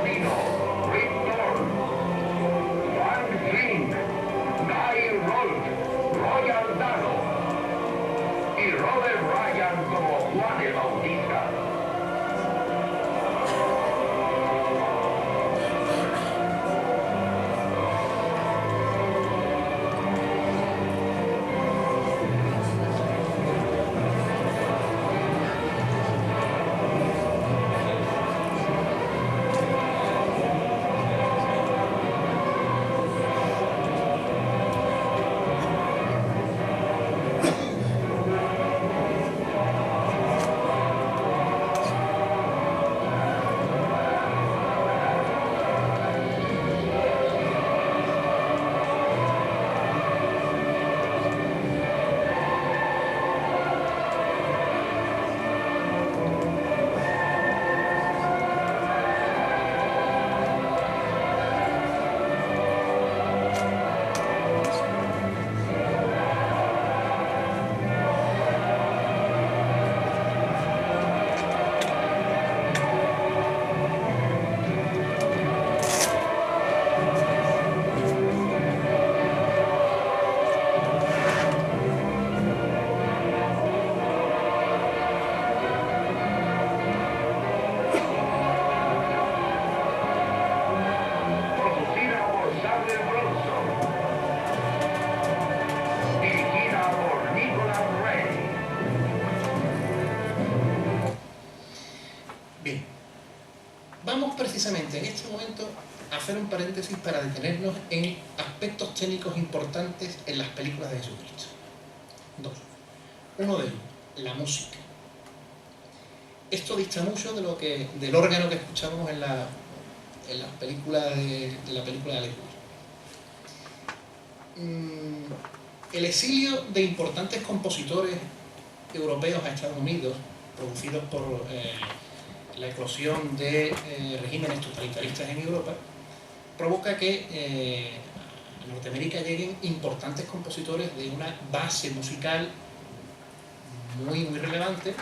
simplemente en este momento hacer un paréntesis para detenernos en aspectos técnicos importantes en las películas de Jesucristo. Dos. Uno de ellos, la música. Esto dista mucho del órgano que escuchábamos en la película de Aleluya. El exilio de importantes compositores europeos a Estados Unidos, producidos por la eclosión de regímenes totalitaristas en Europa, provoca que a Norteamérica lleguen importantes compositores de una base musical muy relevante,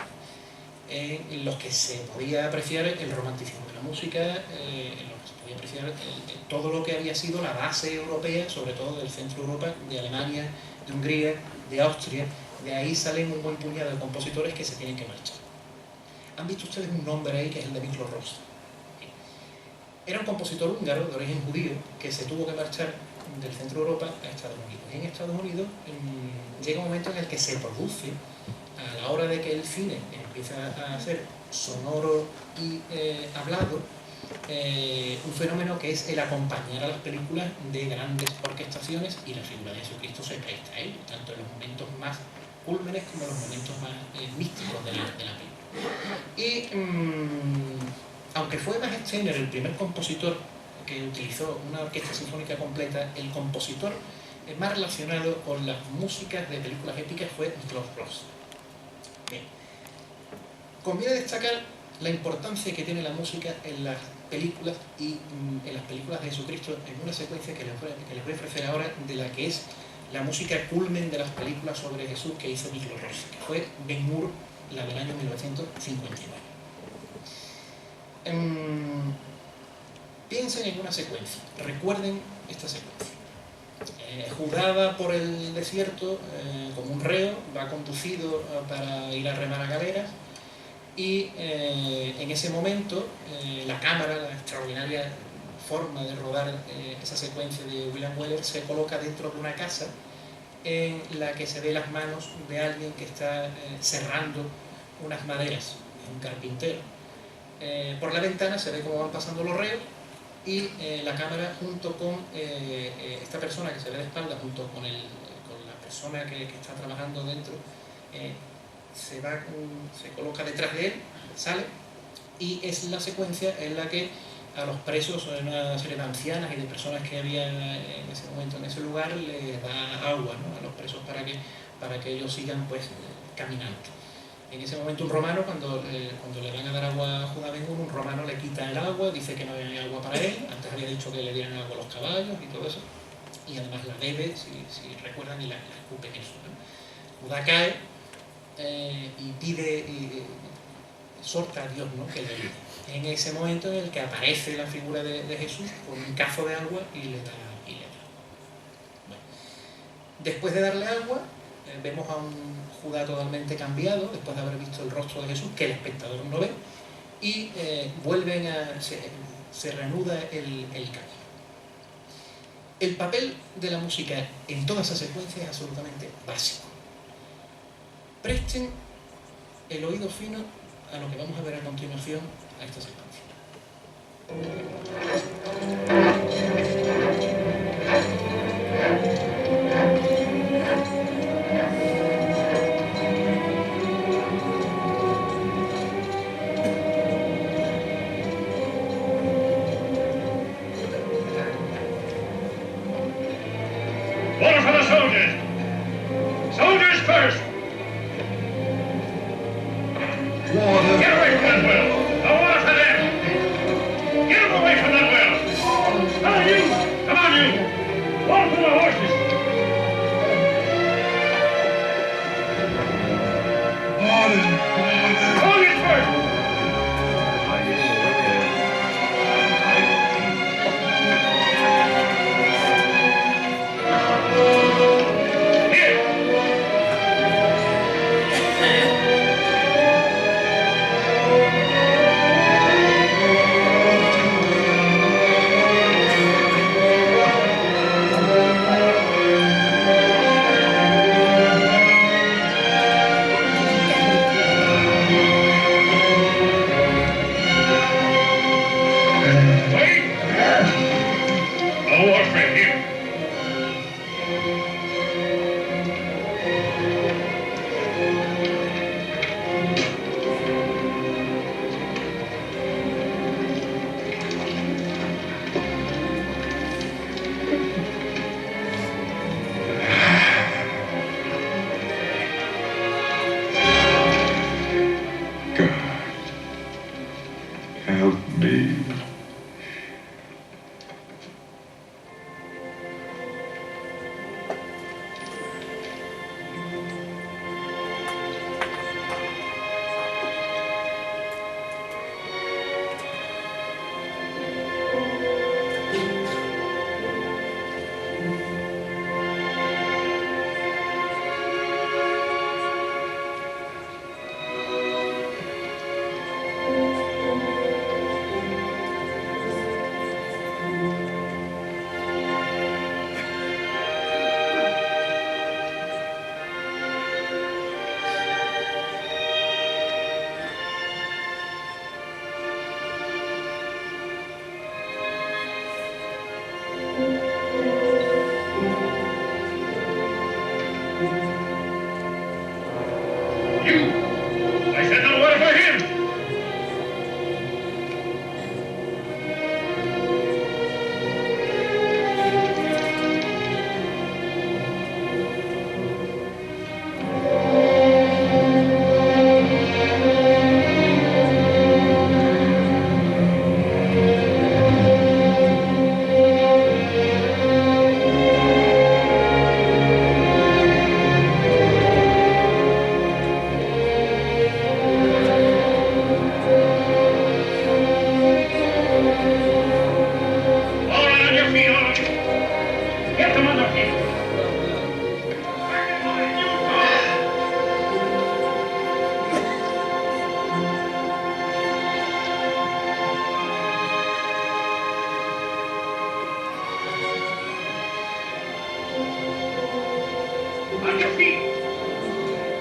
en los que se podía apreciar el romanticismo de la música, en los que se podía apreciar todo lo que había sido la base europea, sobre todo del centro de Europa, de Alemania, de Hungría, de Austria. De ahí salen un buen puñado de compositores que se tienen que marchar. Han visto ustedes un nombre ahí que es el de Miklos Rozsa. Era un compositor húngaro de origen judío que se tuvo que marchar del centro de Europa a Estados Unidos. Y en Estados Unidos llega un momento en el que se produce, a la hora de que el cine empieza a ser sonoro y hablado, un fenómeno que es el acompañar a las películas de grandes orquestaciones, y la figura de Jesucristo se presta a ello, tanto en los momentos más cúlmenes como en los momentos más místicos de la película. Y aunque fue Max Steiner el primer compositor que utilizó una orquesta sinfónica completa, el compositor más relacionado con las músicas de películas épicas fue Miklos Rozsa. Bien. Conviene destacar la importancia que tiene la música en las películas y en las películas de Jesucristo, en una secuencia que les voy a ofrecer ahora, de la que es la música culmen de las películas sobre Jesús que hizo Miklos Rozsa, que fue Ben-Hur, la del año 1959. Piensen en una secuencia, recuerden esta secuencia. Judá va por el desierto como un reo, va conducido para ir a remar a galeras, y en ese momento la cámara, la extraordinaria forma de rodar esa secuencia de William Wyler, se coloca dentro de una casa en la que se ve las manos de alguien que está serrando unas maderas, un carpintero. Por la ventana se ve cómo van pasando los reos, y la cámara, junto con esta persona que se ve de espalda, junto con la persona que está trabajando dentro, se coloca detrás de él, sale, y es la secuencia en la que a los presos, una serie de ancianas y de personas que había en ese momento en ese lugar, les da agua, ¿no?, a los presos para que ellos sigan pues caminando. En ese momento un romano, cuando le van a dar agua a Judá Ben-Hur, un romano le quita el agua, dice que no hay agua para él. Antes había dicho que le dieran agua a los caballos y todo eso, y además la bebe, si recuerdan, y la escupe en eso, ¿no? Judá cae y pide, exhorta a Dios, ¿no?, que le ayude. En ese momento en el que aparece la figura de Jesús con un cazo de agua y le da. Bueno. Después de darle agua, vemos a un Judá totalmente cambiado, después de haber visto el rostro de Jesús, que el espectador no ve, y se reanuda el camino. El papel de la música en toda esa secuencia es absolutamente básico. Presten el oído fino a lo que vamos a ver a continuación, a esta secuencia. Order for the soldiers! Soldiers first! Get away from that well! The order for them!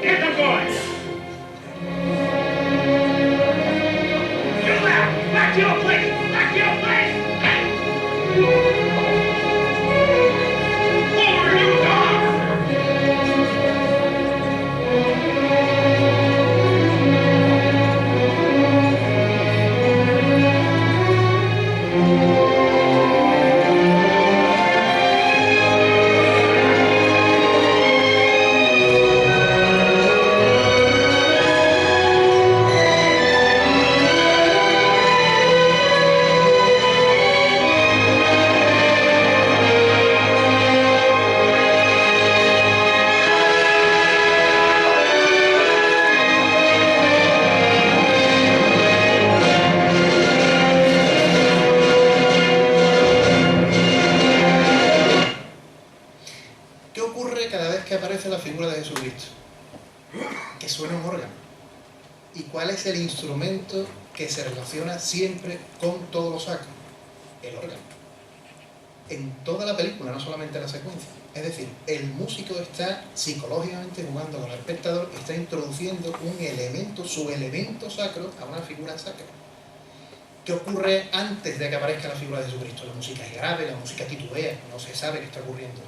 Get them going! You there! Back to your place! Back to your place! Over, you dogs! ¿Qué ocurre cada vez que aparece la figura de Jesucristo? Que suena un órgano. ¿Y cuál es el instrumento que se relaciona siempre con todo lo sacro? El órgano. En toda la película, no solamente en la secuencia. Es decir, el músico está psicológicamente jugando con el espectador, está introduciendo un elemento, su elemento sacro, a una figura sacra. ¿Qué ocurre antes de que aparezca la figura de Jesucristo? La música es grave, la música titubea, no se sabe qué está ocurriendo.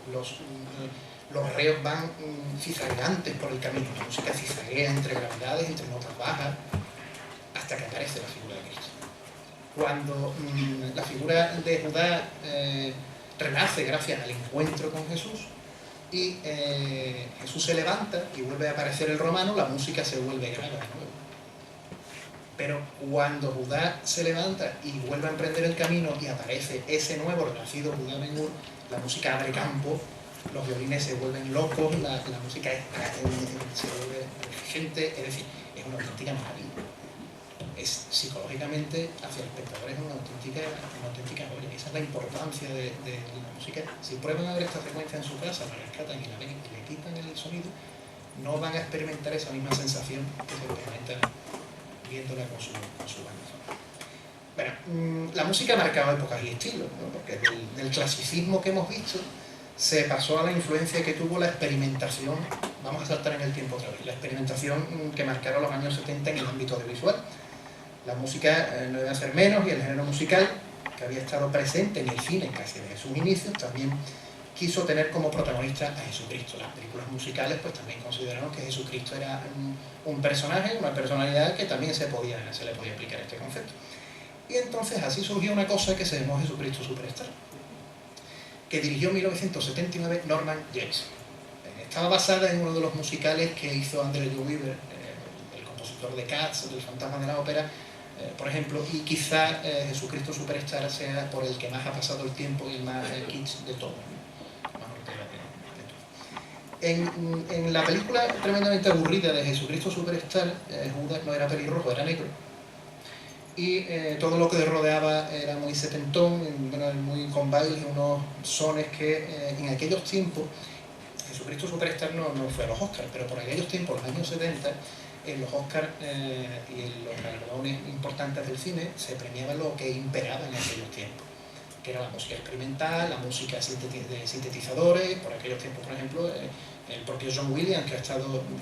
Los reos van cizagueantes por el camino, la música cizaguea entre gravedades, entre notas bajas, hasta que aparece la figura de Cristo. Cuando la figura de Judá renace gracias al encuentro con Jesús y Jesús se levanta y vuelve a aparecer el romano, la música se vuelve grave de nuevo. Pero cuando Judá se levanta y vuelve a emprender el camino y aparece ese nuevo renacido Judá Ben-Hur, la música abre campo, los violines se vuelven locos, la música se vuelve exigente, es decir, es una auténtica maravilla. Es psicológicamente hacia el espectador es una auténtica joya. Esa es la importancia de la música. Si prueban a ver esta secuencia en su casa, la rescatan y la ven y le quitan el sonido, no van a experimentar esa misma sensación que se experimenta viéndola con su banda. Bueno, la música ha marcado épocas y estilos, ¿no? Porque del clasicismo que hemos visto se pasó a la influencia que tuvo la experimentación, vamos a saltar en el tiempo otra vez, la experimentación que marcaron los años 70 en el ámbito audiovisual. La música no debe ser menos y el género musical, que había estado presente en el cine casi desde sus inicios, también quiso tener como protagonista a Jesucristo. Las películas musicales pues también consideraron que Jesucristo era un personaje, una personalidad que también se le podía aplicar este concepto. Y entonces así surgió una cosa que se llamó Jesucristo Superstar, que dirigió en 1979 Norman James. Estaba basada en uno de los musicales que hizo Andrew Lloyd Webber, el compositor de Cats, del Fantasma de la Ópera, por ejemplo, y quizá Jesucristo Superstar sea por el que más ha pasado el tiempo y el más kitsch de todo. En la película tremendamente aburrida de Jesucristo Superstar, Judas no era pelirrojo, era negro. Y todo lo que rodeaba era muy setentón, muy con bailes, unos sones que en aquellos tiempos, Jesucristo Superstar no fue a los Oscars, pero por aquellos tiempos, los años 70, en los Oscars y en los galardones importantes del cine se premiaba lo que imperaba en aquellos tiempos, que era la música experimental, la música de sintetizadores. Por aquellos tiempos, por ejemplo, el propio John Williams, que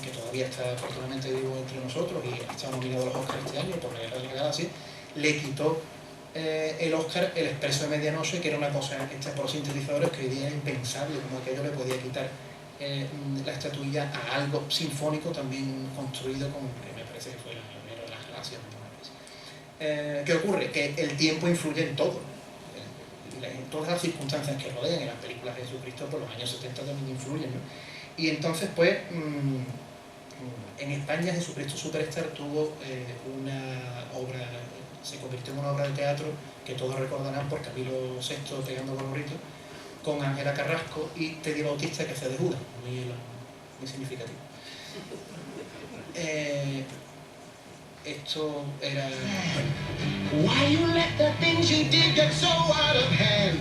todavía está afortunadamente vivo entre nosotros y ha estado nominado a los Oscars este año por La Guerra de la Galaxia, le quitó el Oscar El Expreso de Medianoche, que era una cosa hecha por los sintetizadores que hoy día es impensable, como aquello le podía quitar la estatuilla a algo sinfónico también construido con, que me parece que fue La Guerra de las Galaxias. ¿Qué ocurre? Que el tiempo influye en todo. En todas las circunstancias que rodean. En las películas de Jesucristo por los años 70 también influyen, ¿no? Y entonces pues en España Jesucristo Superstar tuvo una obra, se convirtió en una obra de teatro que todos recordarán por Camilo VI pegando gorrito, con Ángela Carrasco y Teddy Bautista, que hacía de Judas, muy significativo. Esto era... Why you let the things you did get so out of hand?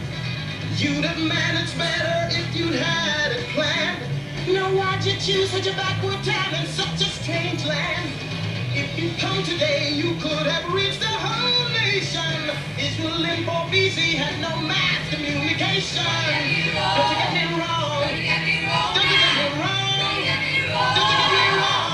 You'd have managed better if you'd had it planned. Now why'd you choose such a backward town in such a strange land? If you'd come today, you could have reached the whole nation. Israel and BC had no mass communication. Don't you get me wrong. Don't you get me wrong. Don't you get me wrong. Don't you get me wrong.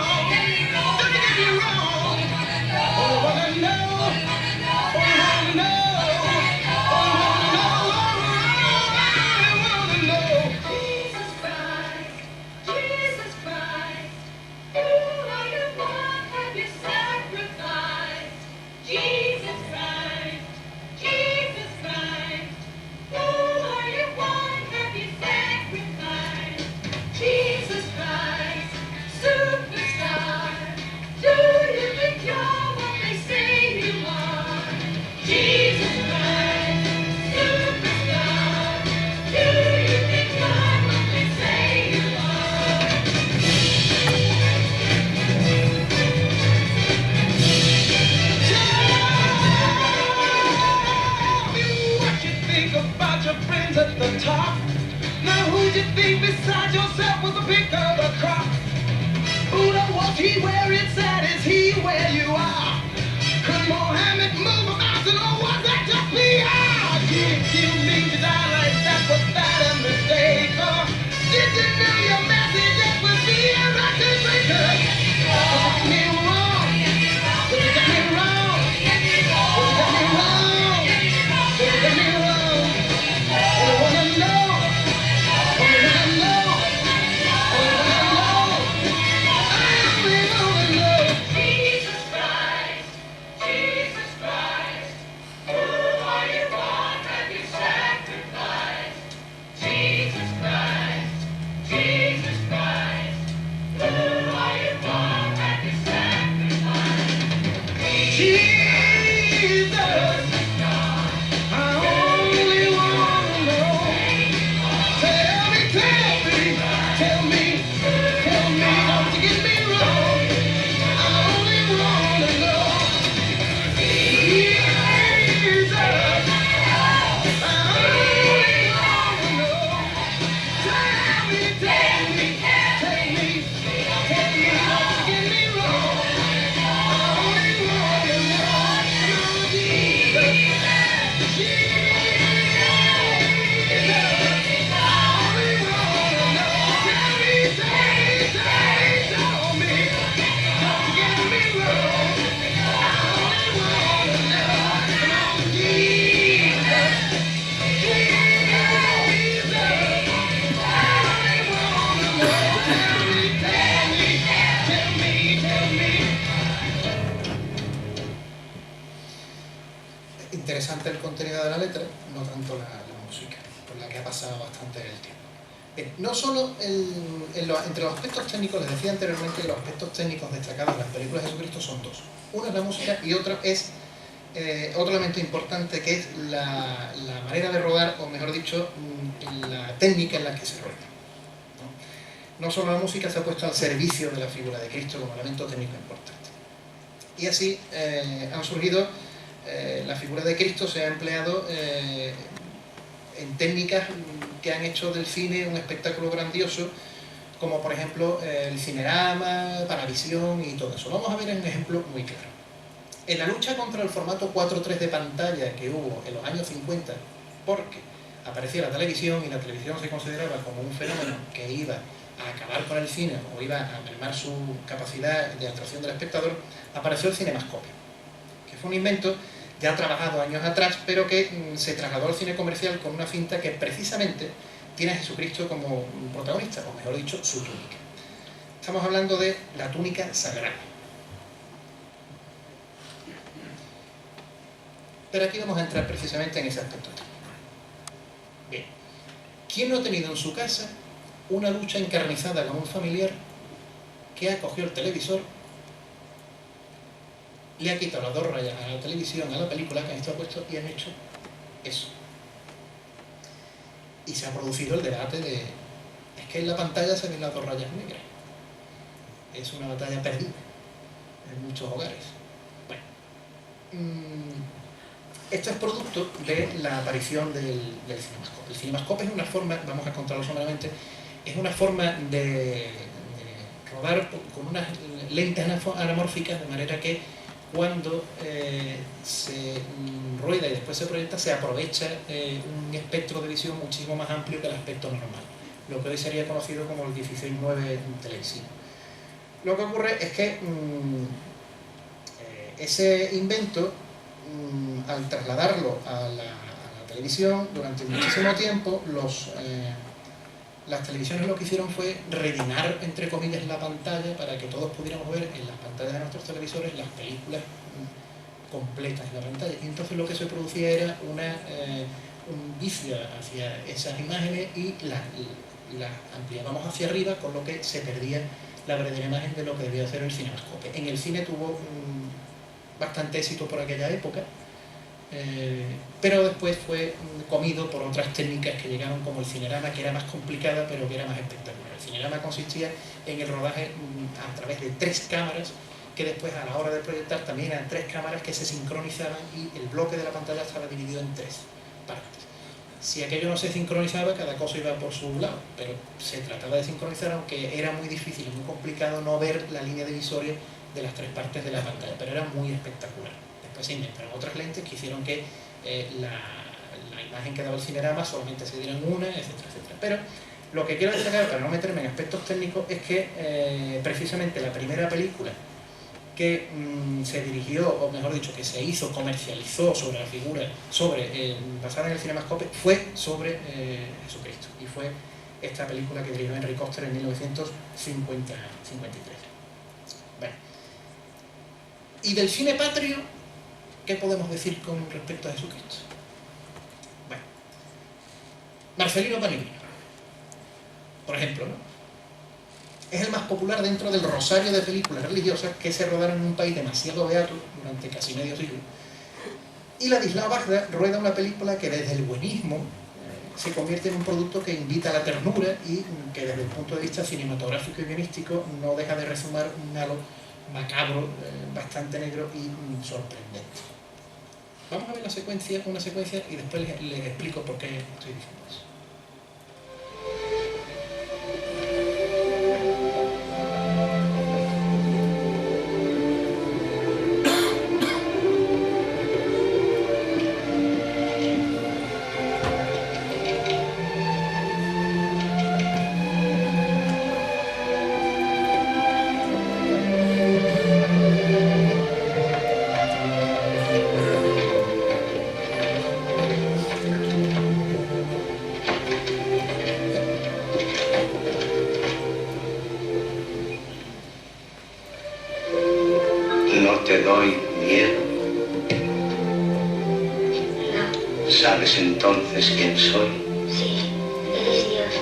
got your friends at the top. Now who'd you think besides yourself was the pick of the crop? Buddha, was he where it's at? Is he where you are? Could Mohammed move a mountain or was that just PR? Did you mean to die like that? Was that a mistake? Or did you know your message that would be a record breaker? Was it me wrong? Was it me wrong? Was it me wrong? Was it me wrong? I wanna know. I wanna know. I wanna know. I only wanna know. Jesus Christ, who are you born that you sacrifice? Jesus Christ, who are you born that you sacrifice? Jesus, I only wanna know. Tell me, don't you get me wrong. I only wanna know. Jesus, I only wanna know. Tell me, don't you get me wrong. I only wanna know. Jesus, Interesante el contenido de la letra, no tanto la música, por la que ha pasado bastante el tiempo. Bien, no solo entre los aspectos técnicos, les decía anteriormente que los aspectos técnicos destacados de las películas de Jesucristo son dos. Una es la música y otra es otro elemento importante, que es la manera de rodar, o mejor dicho, la técnica en la que se rueda. No solo la música se ha puesto al servicio de la figura de Cristo como elemento técnico importante. Y así han surgido, la figura de Cristo se ha empleado en técnicas que han hecho del cine un espectáculo grandioso, como por ejemplo el cinerama, Panavisión y todo eso. Vamos a ver un ejemplo muy claro. En la lucha contra el formato 4:3 de pantalla que hubo en los años 50, porque aparecía la televisión y la televisión se consideraba como un fenómeno que iba a acabar con el cine o iba a mermar su capacidad de atracción del espectador, apareció el cinemascopio, que fue un invento ya trabajado años atrás, pero que se trasladó al cine comercial con una finta que precisamente tiene a Jesucristo como protagonista, o mejor dicho, su túnica. Estamos hablando de la túnica sagrada. Pero aquí vamos a entrar precisamente en ese aspecto. Bien, ¿quién no ha tenido en su casa una lucha encarnizada con un familiar que ha cogido el televisor, le ha quitado las dos rayas a la televisión, a la película que han estado puestos y han hecho eso? Y se ha producido el debate de: es que en la pantalla se ven las dos rayas negras. Es una batalla perdida en muchos hogares. Bueno, esto es producto de la aparición del cinemascope. El cinemascope es una forma, vamos a contarlo someramente, es una forma de rodar con unas lentes anamórficas, de manera que cuando se rueda y después se proyecta, se aprovecha un espectro de visión muchísimo más amplio que el aspecto normal, lo que hoy sería conocido como el 16:9 televisivo. Lo que ocurre es que ese invento, al trasladarlo a la televisión, durante muchísimo tiempo las televisiones lo que hicieron fue rellenar, entre comillas, la pantalla para que todos pudiéramos ver en las pantallas de nuestros televisores las películas completas en la pantalla. Y entonces lo que se producía era un vicio hacia esas imágenes y las ampliábamos hacia arriba, con lo que se perdía la verdadera imagen de lo que debía hacer el cinemascope. En el cine tuvo bastante éxito por aquella época, pero después fue comido por otras técnicas que llegaron, como el cinerama, que era más complicada pero que era más espectacular. El cinerama consistía en el rodaje a través de 3 cámaras, que después a la hora de proyectar también eran 3 cámaras que se sincronizaban y el bloque de la pantalla estaba dividido en 3 partes. Si aquello no se sincronizaba, cada cosa iba por su lado, pero se trataba de sincronizar, aunque era muy difícil y muy complicado no ver la línea divisoria de las tres partes de la pantalla, pero era muy espectacular. Después se inventaron otras lentes que hicieron que la imagen que daba el cinerama solamente se diera en una, etcétera, etcétera. Pero lo que quiero destacar, para no meterme en aspectos técnicos, es que precisamente la primera película que se dirigió, o mejor dicho, que se hizo, comercializó sobre la figura, basada en el cinemascope, fue sobre Jesucristo. Y fue esta película que dirigió Henry Koster en 1953. Bueno. Y del cine patrio, ¿qué podemos decir con respecto a Jesucristo? Bueno, Marcelino Panivino, por ejemplo, ¿no? Es el más popular dentro del rosario de películas religiosas que se rodaron en un país demasiado beato durante casi medio siglo. Y Ladislao Bajda rueda una película que desde el buenismo se convierte en un producto que invita a la ternura y que desde el punto de vista cinematográfico y guionístico no deja de resumar un halo macabro, bastante negro y sorprendente. Vamos a ver una secuencia y después les explico por qué estoy diciendo eso. No te doy miedo. No. ¿Sabes entonces quién soy? Sí, eres Dios.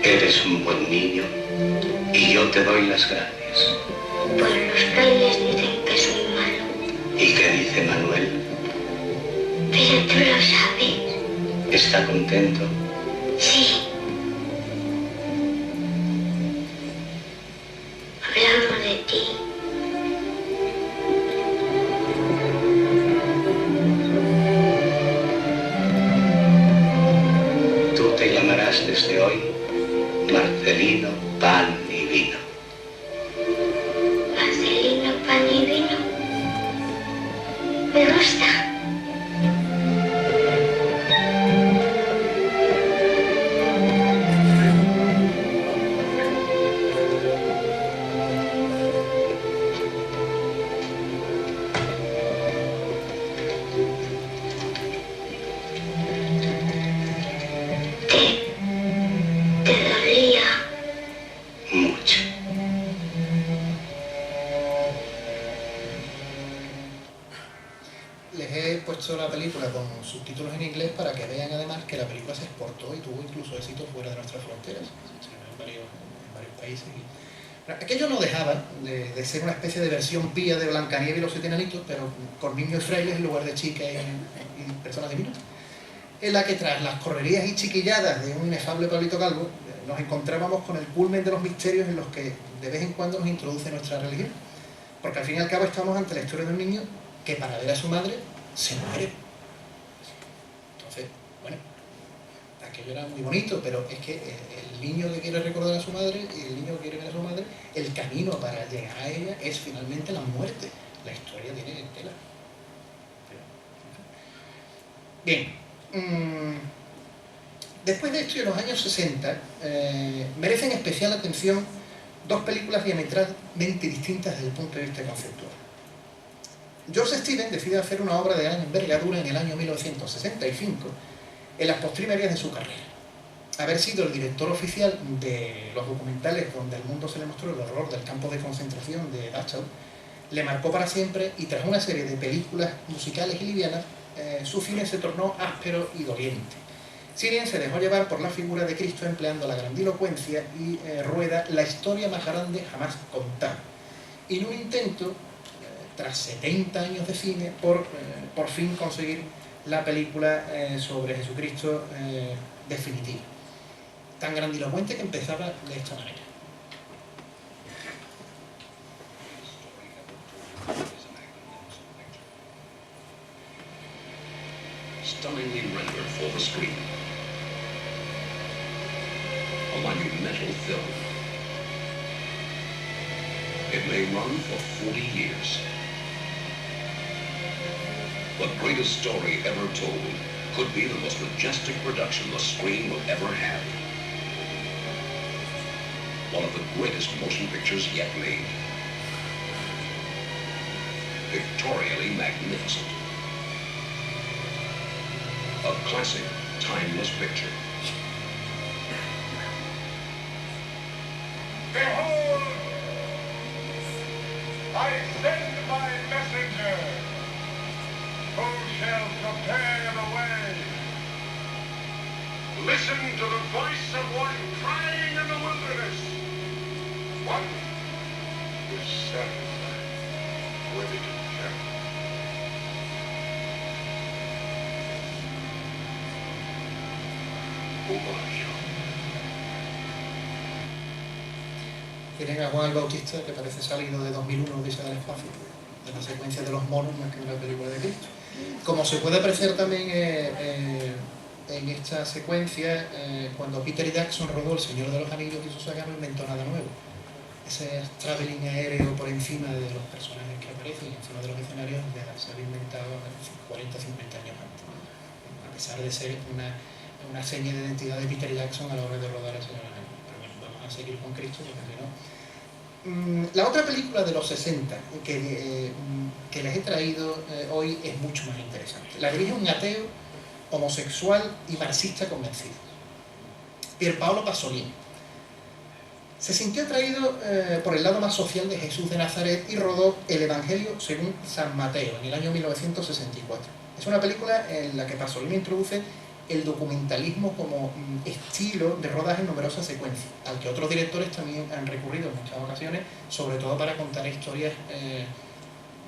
Eres un buen niño y yo te doy las gracias. Pues los frailes dicen que soy malo. ¿Y qué dice Manuel? Pero tú lo sabes. ¿Está contento? Sí. Hablamos de ti. Tú te llamarás desde hoy Marcelino Pan y Vino. Marcelino Pan y Vino. Me gusta. ¿Te dolía? Mucho. Les he puesto la película con subtítulos en inglés para que vean además que la película se exportó y tuvo incluso éxito fuera de nuestras fronteras. Se ve en varios países. Aquello no dejaba de ser una especie de versión pía de Blancanieves y los Siete Enanitos, pero con niños y frailes en lugar de chicas y personas divinas, en la que tras las correrías y chiquilladas de un inefable Pablito Calvo, nos encontrábamos con el culmen de los misterios en los que de vez en cuando nos introduce nuestra religión. Porque al fin y al cabo estamos ante la historia de un niño que para ver a su madre se muere. Entonces, bueno, aquello era muy bonito, pero es que el niño que quiere recordar a su madre y el niño que quiere ver a su madre, el camino para llegar a ella es finalmente la muerte. La historia tiene tela. Bien. Después de esto y en los años 60 merecen especial atención dos películas diametralmente distintas desde el punto de vista conceptual. George Stevens decide hacer una obra de gran envergadura en el año 1965, en las postrimerías de su carrera. Haber sido el director oficial de los documentales donde al mundo se le mostró el horror del campo de concentración de Dachau, le marcó para siempre, y tras una serie de películas musicales y livianas, su cine se tornó áspero y doliente. Sirien se dejó llevar por la figura de Cristo empleando la grandilocuencia y rueda la historia más grande jamás contada. Y en un intento, tras 70 años de cine, por fin conseguir la película sobre Jesucristo definitiva. Tan grandilocuente que empezaba de esta manera. Stunningly rendered for the screen. A monumental film. It may run for 40 years. The greatest story ever told could be the most majestic production the screen will ever have. One of the greatest motion pictures yet made. Pictorially magnificent. A classic, timeless picture. Behold, I send my messenger, who shall prepare the way. Listen to the voice of one crying in the wilderness, one who's satisfied, ready to carry. Tienen a Juan el Bautista, que parece salido de 2001, Odisea del Espacio, de la secuencia de los monos más que de la película de Cristo. Como se puede apreciar también en esta secuencia, cuando Peter Jackson rodó El Señor de los Anillos, quiso sacar, no inventó nada nuevo. Ese traveling aéreo por encima de los personajes que aparecen, encima de los escenarios, ya se había inventado 40 o 50 años antes, a pesar de ser una seña de identidad de Peter Jackson a la hora de rodar El Señor de los Anillos. Pero bueno, vamos a seguir con Cristo, porque si no... La otra película de los 60 que les he traído hoy es mucho más interesante. La dirige un ateo, homosexual y marxista convencido, Pierpaolo Pasolini. Se sintió atraído por el lado más social de Jesús de Nazaret y rodó El Evangelio según San Mateo en el año 1964. Es una película en la que Pasolini introduce el documentalismo como estilo de rodaje en numerosas secuencias, al que otros directores también han recurrido en muchas ocasiones, sobre todo para contar historias,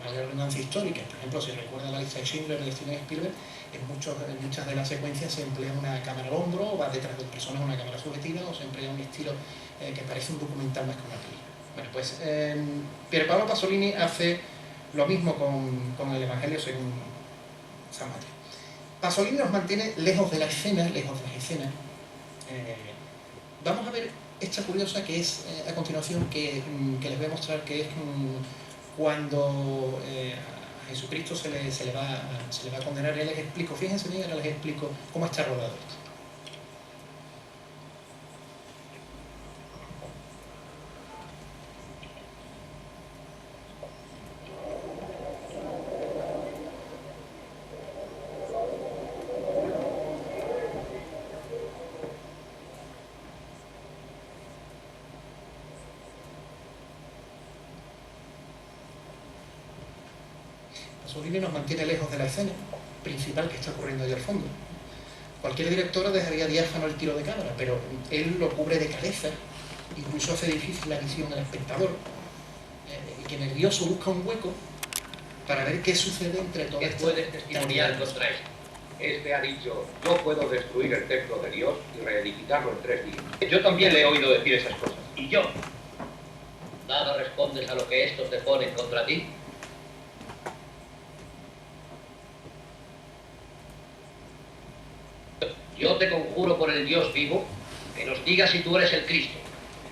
mayor redundancia, históricas. Por ejemplo, si recuerdan la lista de Schindler de Steven Spielberg, en muchas de las secuencias se emplea una cámara al hombro, o va detrás de personas una cámara subjetiva, o se emplea un estilo que parece un documental más que una película. Bueno, pues Pierpaolo Pasolini hace lo mismo con El Evangelio según San Mateo. Pasolini nos mantiene lejos de la escena, lejos de las escenas. Vamos a ver esta curiosa que es a continuación, que les voy a mostrar, que es cuando a Jesucristo se le va a condenar. Ya les explico, fíjense bien, ahora les explico cómo está rodado esto. Pasolini nos mantiene lejos de la escena principal que está ocurriendo allá al fondo. Cualquier directora dejaría diáfano el tiro de cámara, pero él lo cubre de cabeza, incluso hace difícil la visión del espectador, y que nervioso busca un hueco para ver qué sucede entre todas estas... ¿Qué puedes testimoniar contra esto? Este ha dicho, yo puedo destruir el templo de Dios y reedificarlo en 3 días. Yo también le he oído decir esas cosas. ¿Y yo? ¿Nada respondes a lo que estos te ponen contra ti? Yo te conjuro por el Dios vivo que nos digas si tú eres el Cristo,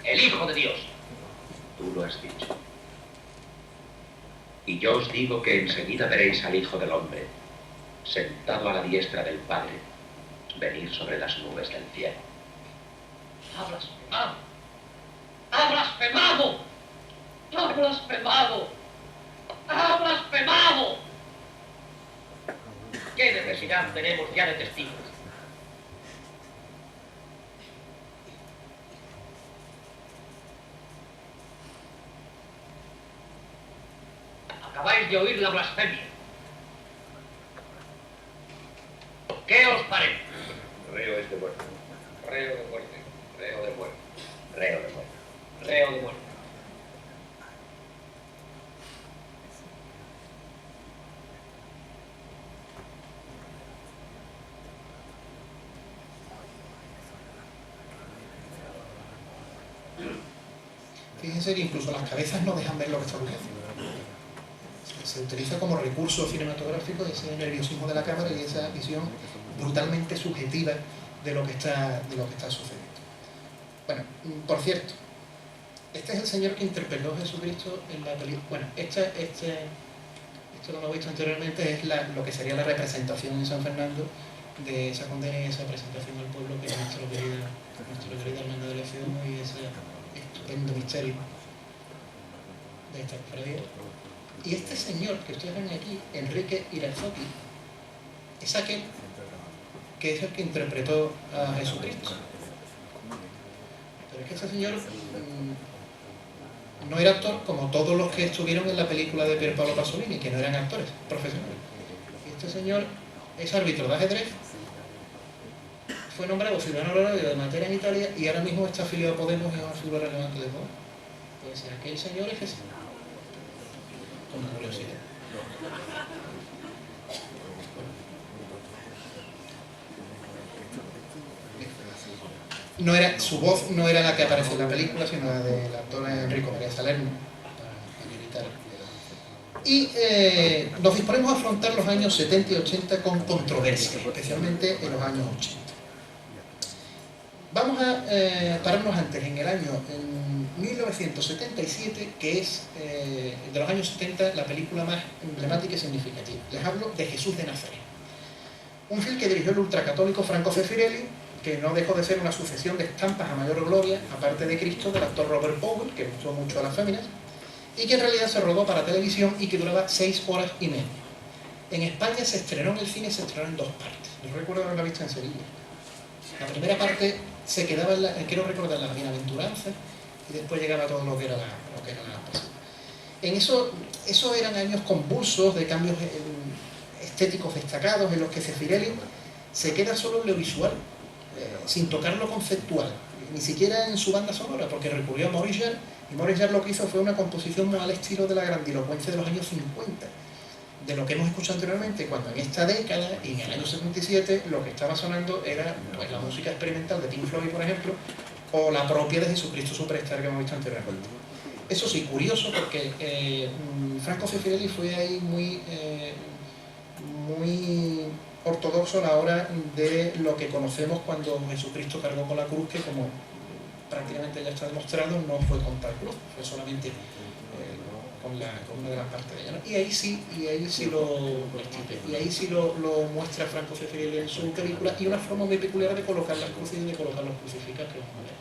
el Hijo de Dios. Tú lo has dicho. Y yo os digo que enseguida veréis al Hijo del Hombre, sentado a la diestra del Padre, venir sobre las nubes del cielo. ¡Ha blasfemado! ¡Ha blasfemado! ¡Ha blasfemado! ¡Ha blasfemado! ¿Qué necesidad tenemos ya de testigos? Acabáis de oír la blasfemia. ¿Qué os parece? Reo es de muerte. Reo de muerte. Reo de muerte. Reo de muerte. Reo de muerte. Fíjense que incluso las cabezas no dejan ver lo que está ocurriendo. Se utiliza como recurso cinematográfico ese nerviosismo de la cámara y esa visión brutalmente subjetiva de lo que está sucediendo. Bueno, por cierto, este es el señor que interpretó a Jesucristo en la película. Bueno, esto lo hemos visto anteriormente, es lo que sería la representación en San Fernando de esa condena y esa presentación al pueblo que es nuestra querida Hermandad de la Ciudad y ese estupendo misterio de esta cofradía. Y este señor que ustedes ven aquí, Enrique Irazoqui, es aquel que es el que interpretó a Jesucristo. Pero es que este señor no era actor como todos los que estuvieron en la película de Pier Paolo Pasolini, que no eran actores profesionales. Y este señor es árbitro de ajedrez, fue nombrado ciudadano honorario de Matera en Italia y ahora mismo está afiliado a Podemos y es una figura relevante de Podemos. Pues aquel señor es Jesús. Con curiosidad. Su voz no era la que aparece en la película, sino la del actor Enrico María Salerno, para militar. Y nos disponemos a afrontar los años 70 y 80 con controversia, especialmente en los años 80. Vamos a pararnos antes, en el año 1977, que es de los años 70 la película más emblemática y significativa. Les hablo de Jesús de Nazaret. Un film que dirigió el ultracatólico Franco Zeffirelli, que no dejó de ser una sucesión de estampas a mayor gloria, aparte de Cristo, del actor Robert Powell, que gustó mucho a las féminas, y que en realidad se rodó para televisión y que duraba 6 horas y media. En España se estrenó en el cine, se estrenó en 2 partes. Yo recuerdo haberla visto en Sevilla. La primera parte se quedaba quiero recordar, la bienaventuranza, y después llegaba todo lo que era la pasión. En eso eran años convulsos de cambios estéticos destacados en los que Zeffirelli se queda solo en lo visual, sin tocar lo conceptual, ni siquiera en su banda sonora, porque recurrió a Maurice Jarre, y Maurice Jarre lo que hizo fue una composición muy al estilo de la grandilocuencia de los años 50, de lo que hemos escuchado anteriormente, cuando en esta década y en el año 77 lo que estaba sonando era pues, la música experimental de Pink Floyd, por ejemplo, o la propia de Jesucristo Superstar que hemos visto anteriormente. Eso sí, curioso, porque Franco Zeffirelli fue ahí muy ortodoxo a la hora de lo que conocemos cuando Jesucristo cargó con la cruz, que como prácticamente ya está demostrado, no fue con tal cruz, fue solamente con una de las partes de ella, ¿no? Y ahí sí lo muestra Franco Zeffirelli en su película, y una forma muy peculiar de colocar las cruces y de colocar los crucificados que vamos a ver.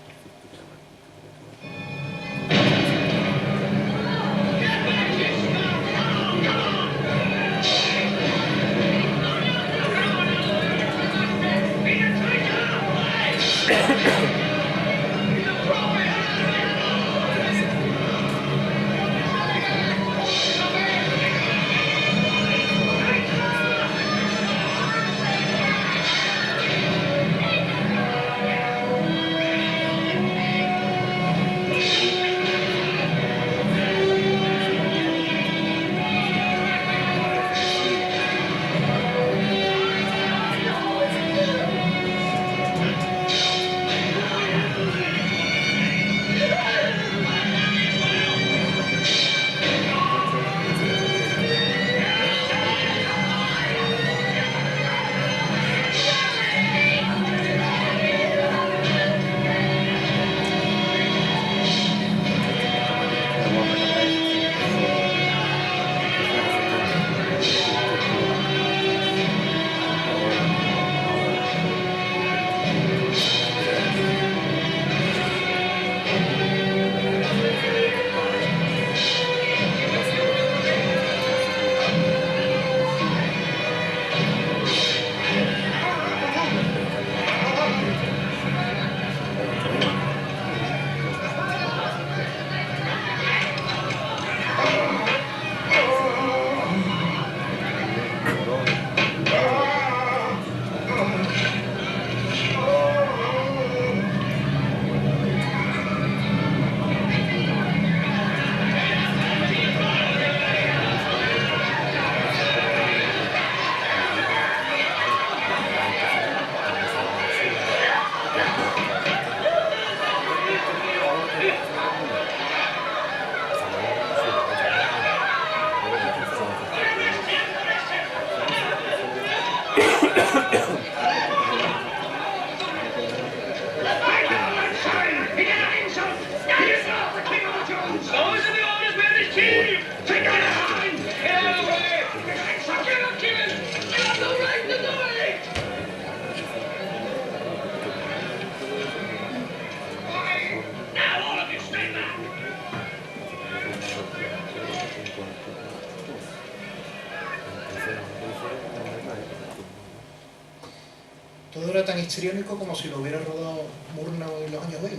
era tan histriónico como si lo hubiera rodado Murnau en los años 20,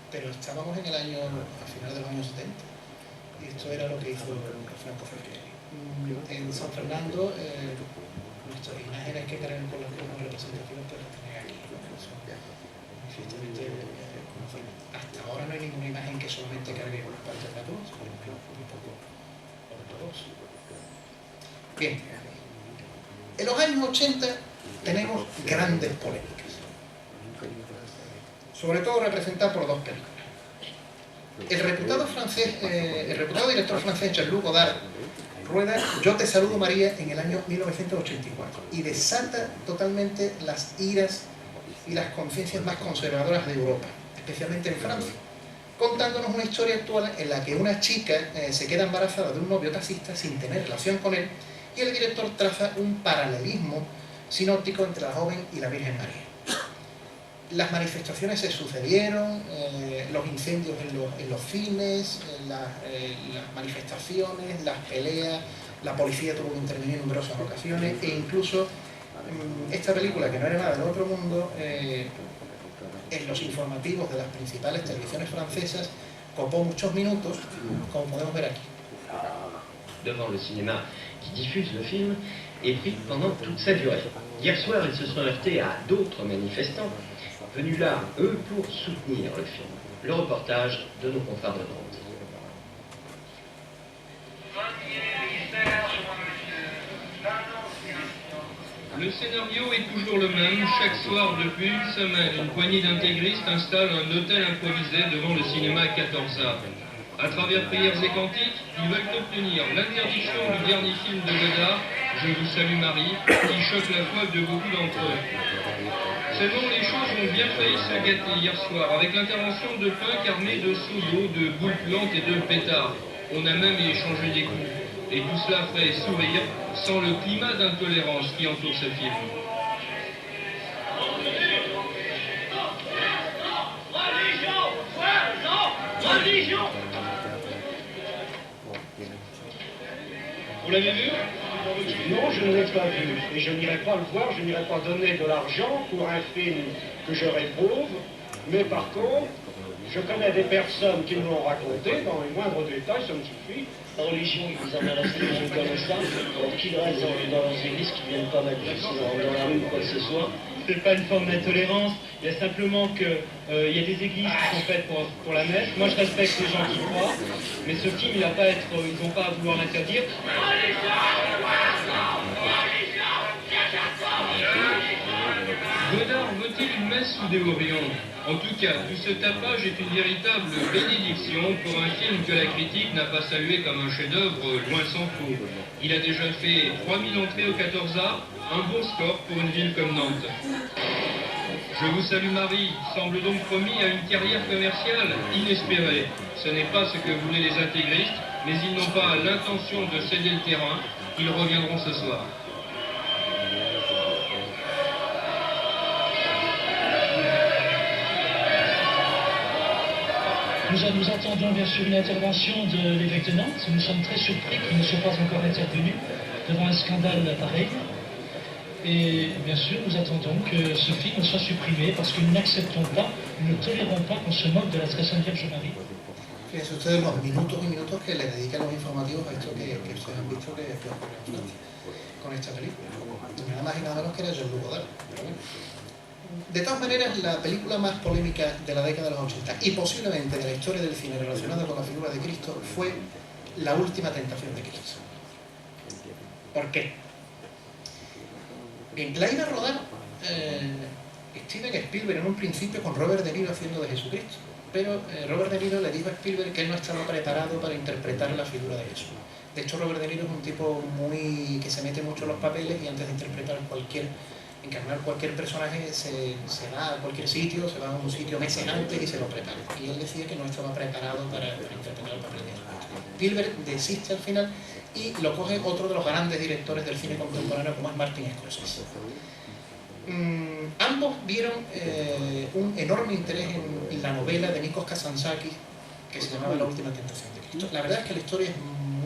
pero estábamos en el año, a finales de los años 70, y esto era lo que hizo Franco Ferrieri. En San Fernando, nuestras imágenes que cargan con las formas representativas, pues las tenéis aquí, ¿no? Son manifiestamente, hasta ahora no hay ninguna imagen que solamente cargue una parte de la cruz, por ejemplo, un poco ortodoxo. Bien, en los años 80 tenemos grandes polémicas, sobre todo representadas por dos películas. El reputado director francés Jean-Luc Godard rueda Yo te saludo María en el año 1984 y desata totalmente las iras y las conciencias más conservadoras de Europa, especialmente en Francia, contándonos una historia actual en la que una chica se queda embarazada de un novio taxista sin tener relación con él, y el director traza un paralelismo sinóptico entre la joven y la Virgen María. Las manifestaciones se sucedieron, los incendios en los cines, las manifestaciones, las peleas, la policía tuvo que intervenir en numerosas ocasiones, e incluso esta película, que no era nada del otro mundo, en los informativos de las principales televisiones francesas copó muchos minutos, como podemos ver aquí. Devant le cinéma qui diffuse le film est pris pendant toute sa durée. Hier soir, ils se sont heurtés à d'autres manifestants venus là, eux, pour soutenir le film. Le reportage de nos confrères de Nantes. Le scénario est toujours le même. Chaque soir, depuis une semaine, une poignée d'intégristes installe un hôtel improvisé devant le cinéma 14A. À travers prières et cantiques, ils veulent obtenir l'interdiction du dernier film de Godard, Je vous salue Marie, qui choque la foi de beaucoup d'entre eux. Seulement, les choses ont bien failli se gâter hier soir, avec l'intervention de punks armés de seaux d'eau, de boules puantes et de pétards. On a même échangé des coups. Et tout cela fait sourire, sans le climat d'intolérance qui entoure ce film. Religion! Vous l'avez vu? Non, je ne l'ai pas vu. Et je n'irai pas le voir, je n'irai pas donner de l'argent pour un film que je réprouve. Mais par contre, je connais des personnes qui me l'ont raconté, dans les moindres détails, ça me suffit. La religion, ils en restent comme ça, alors qu'ils restent dans leurs églises, qui ne viennent pas mettre dans la rue ou quoi que ce soit. C'est pas une forme d'intolérance, il y a simplement que il y a des églises qui sont faites pour la messe. Moi je respecte les gens qui croient, mais ce film il n'a pas à être, ils n'ont pas à vouloir l'interdire. Godard veut-il une messe sous des horions? En tout cas, tout ce tapage est une véritable bénédiction pour un film que la critique n'a pas salué comme un chef-d'œuvre, loin s'en faut. Il a déjà fait 3000 entrées au 14A, un bon score pour une ville comme Nantes. Je vous salue Marie semble donc promis à une carrière commerciale inespérée. Ce n'est pas ce que voulaient les intégristes, mais ils n'ont pas l'intention de céder le terrain. Ils reviendront ce soir. Nous attendons bien sûr une intervention de l'évêque de Nantes. Nous sommes très surpris qu'il ne soit pas encore intervenu devant un scandale pareil. Et bien sûr, nous attendons que ce film soit supprimé parce que nous n'acceptons pas, nous ne tolérons pas qu'on se moque de la très sainte Vierge Marie. Fíjense ustedes los minutos y minutos que le dedican los informativos a esto que ustedes han visto que ocurre en Francia con esta película. Y nada más y nada menos que era Jean-Luc Godard. De todas maneras, la película más polémica de la década de los 80 y posiblemente de la historia del cine relacionada con la figura de Cristo fue La última tentación de Cristo. ¿Por qué? Bien, la iba a rodar Steven Spielberg en un principio con Robert De Niro haciendo de Jesucristo, pero Robert De Niro le dijo a Spielberg que él no estaba preparado para interpretar la figura de Jesús. De hecho, Robert De Niro es un tipo que se mete mucho en los papeles y antes de encarnar cualquier personaje se va a cualquier sitio, se va a un sitio meses antes y se lo prepara. Y él decía que no estaba preparado para interpretar el papel de Jesús. Spielberg desiste al final y lo coge otro de los grandes directores del cine contemporáneo como es Martin Scorsese. Ambos vieron un enorme interés en la novela de Nikos Kazantzakis que se llamaba La última tentación de Cristo. La verdad es que la historia es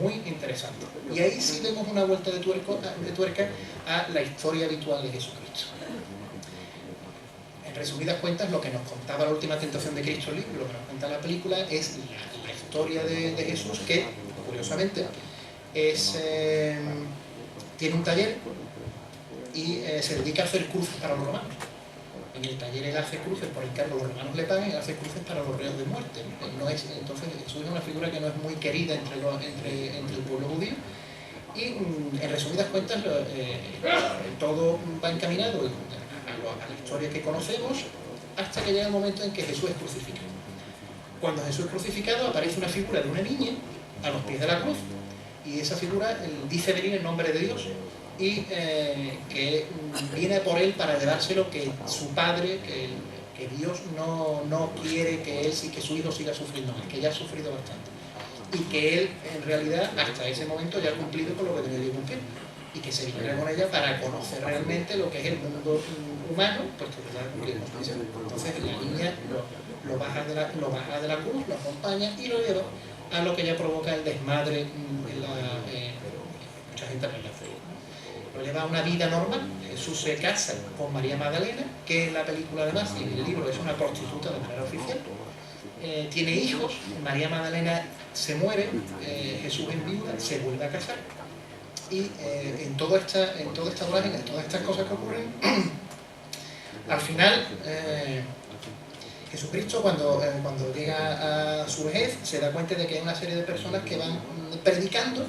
muy interesante y ahí sí vemos una vuelta de tuerca a la historia habitual de Jesucristo. En resumidas cuentas, lo que nos contaba la última tentación de Cristo, el libro, lo que nos cuenta la película, es la historia de Jesús, que, curiosamente, tiene un taller y se dedica a hacer cruces para los romanos. En el taller él hace cruces por encargo, los romanos le pagan, y él hace cruces para los reos de muerte. Entonces Jesús es una figura que no es muy querida entre el pueblo judío. Y en resumidas cuentas, todo va encaminado a la historia que conocemos, hasta que llega el momento en que Jesús es crucificado. Cuando Jesús es crucificado, aparece una figura de una niña a los pies de la cruz, y esa figura dice venir en nombre de Dios, y que viene por él para llevárselo, que su padre, que Dios no quiere que su hijo siga sufriendo más, que ya ha sufrido bastante, y que él en realidad hasta ese momento ya ha cumplido con lo que tenía que cumplir, y que se viniera con ella para conocer realmente lo que es el mundo humano, puesto que ya cumplimos. Entonces la niña lo baja de la cruz, lo acompaña y lo lleva a lo que ya provoca el desmadre mucha gente en la fe. Lo lleva a una vida normal. Jesús se casa con María Magdalena, que en la película además y en el libro es una prostituta de manera oficial. Tiene hijos, María Magdalena se muere, Jesús en viuda, se vuelve a casar. Y en toda esta imagen, en todas estas cosas que ocurren, al final Jesucristo cuando llega a su vejez se da cuenta de que hay una serie de personas que van predicando,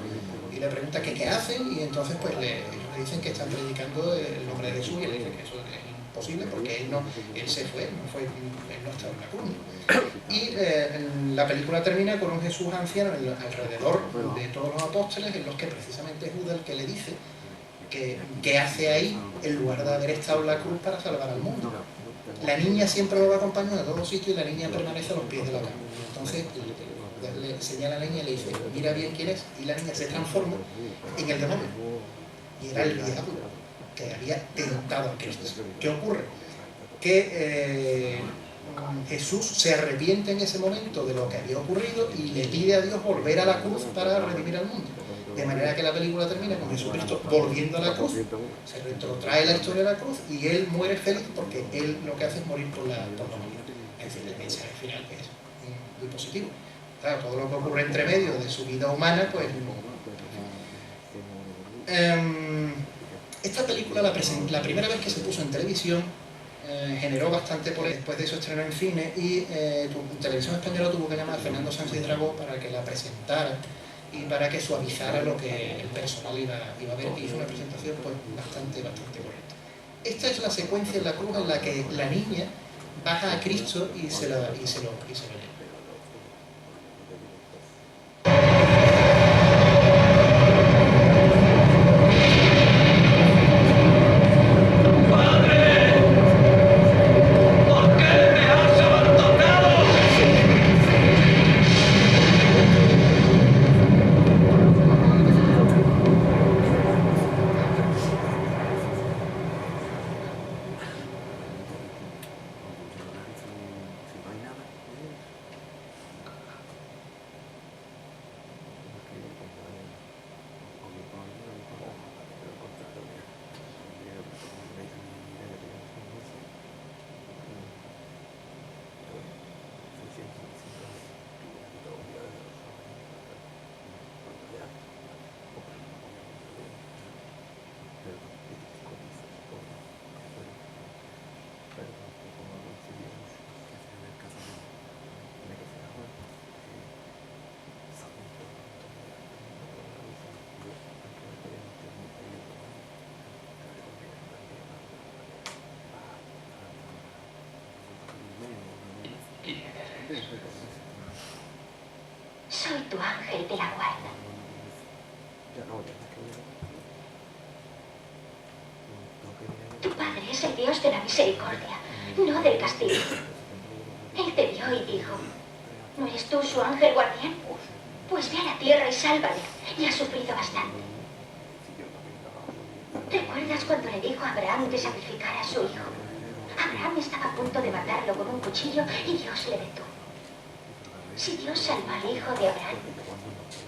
y le pregunta qué hacen, y entonces pues le dicen que están predicando el nombre de Jesús, y le dicen que eso es imposible porque él se fue, él no estaba en la cruz. Y la película termina con un Jesús anciano alrededor de todos los apóstoles, en los que precisamente es Judas el que le dice que hace ahí en lugar de haber estado en la cruz para salvar al mundo. La niña siempre lo va acompañando a todos sitios, y la niña permanece a los pies de la cama. Entonces le señala a la niña y le dice, mira bien quién es, y la niña se transforma en el demonio, y era el diablo que había tentado a Cristo. ¿Qué ocurre? Que Jesús se arrepiente en ese momento de lo que había ocurrido y le pide a Dios volver a la cruz para redimir al mundo. De manera que la película termina con Jesucristo volviendo a la cruz, se retrotrae la historia de la cruz, y él muere feliz porque él lo que hace es morir por la humanidad. Es decir, el mensaje final es muy positivo. Claro, todo lo que ocurre entre medio de su vida humana, pues esta película, la primera vez que se puso en televisión, generó bastante polémica. Después de eso estrenó en cine, y Televisión Española tuvo que llamar a Fernando Sánchez Dragó para que la presentara y para que suavizara lo que el personal iba a ver, y hizo una presentación pues bastante correcta. Esta es la secuencia en la cruz en la que la niña baja a Cristo y se lo lleva. Soy tu ángel de la guarda. Tu padre es el Dios de la misericordia, no del castigo. Él te vio y dijo, ¿no eres tú su ángel guardián? Pues ve a la tierra y sálvale, y ha sufrido bastante. ¿Recuerdas cuando le dijo a Abraham que sacrificara a su hijo? Abraham estaba a punto de matarlo con un cuchillo y Dios le detuvo. Si Dios salvó al hijo de Abraham,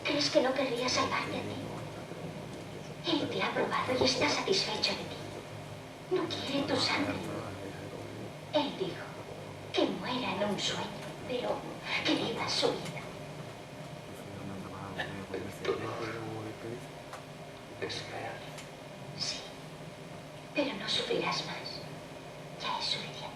¿crees que no querría salvarte a ti? Él te ha probado y está satisfecho de ti. No quiere tu sangre. Él dijo que muera en un sueño, pero que viva su vida. Es real. Sí, pero no sufrirás más. Ya es suficiente.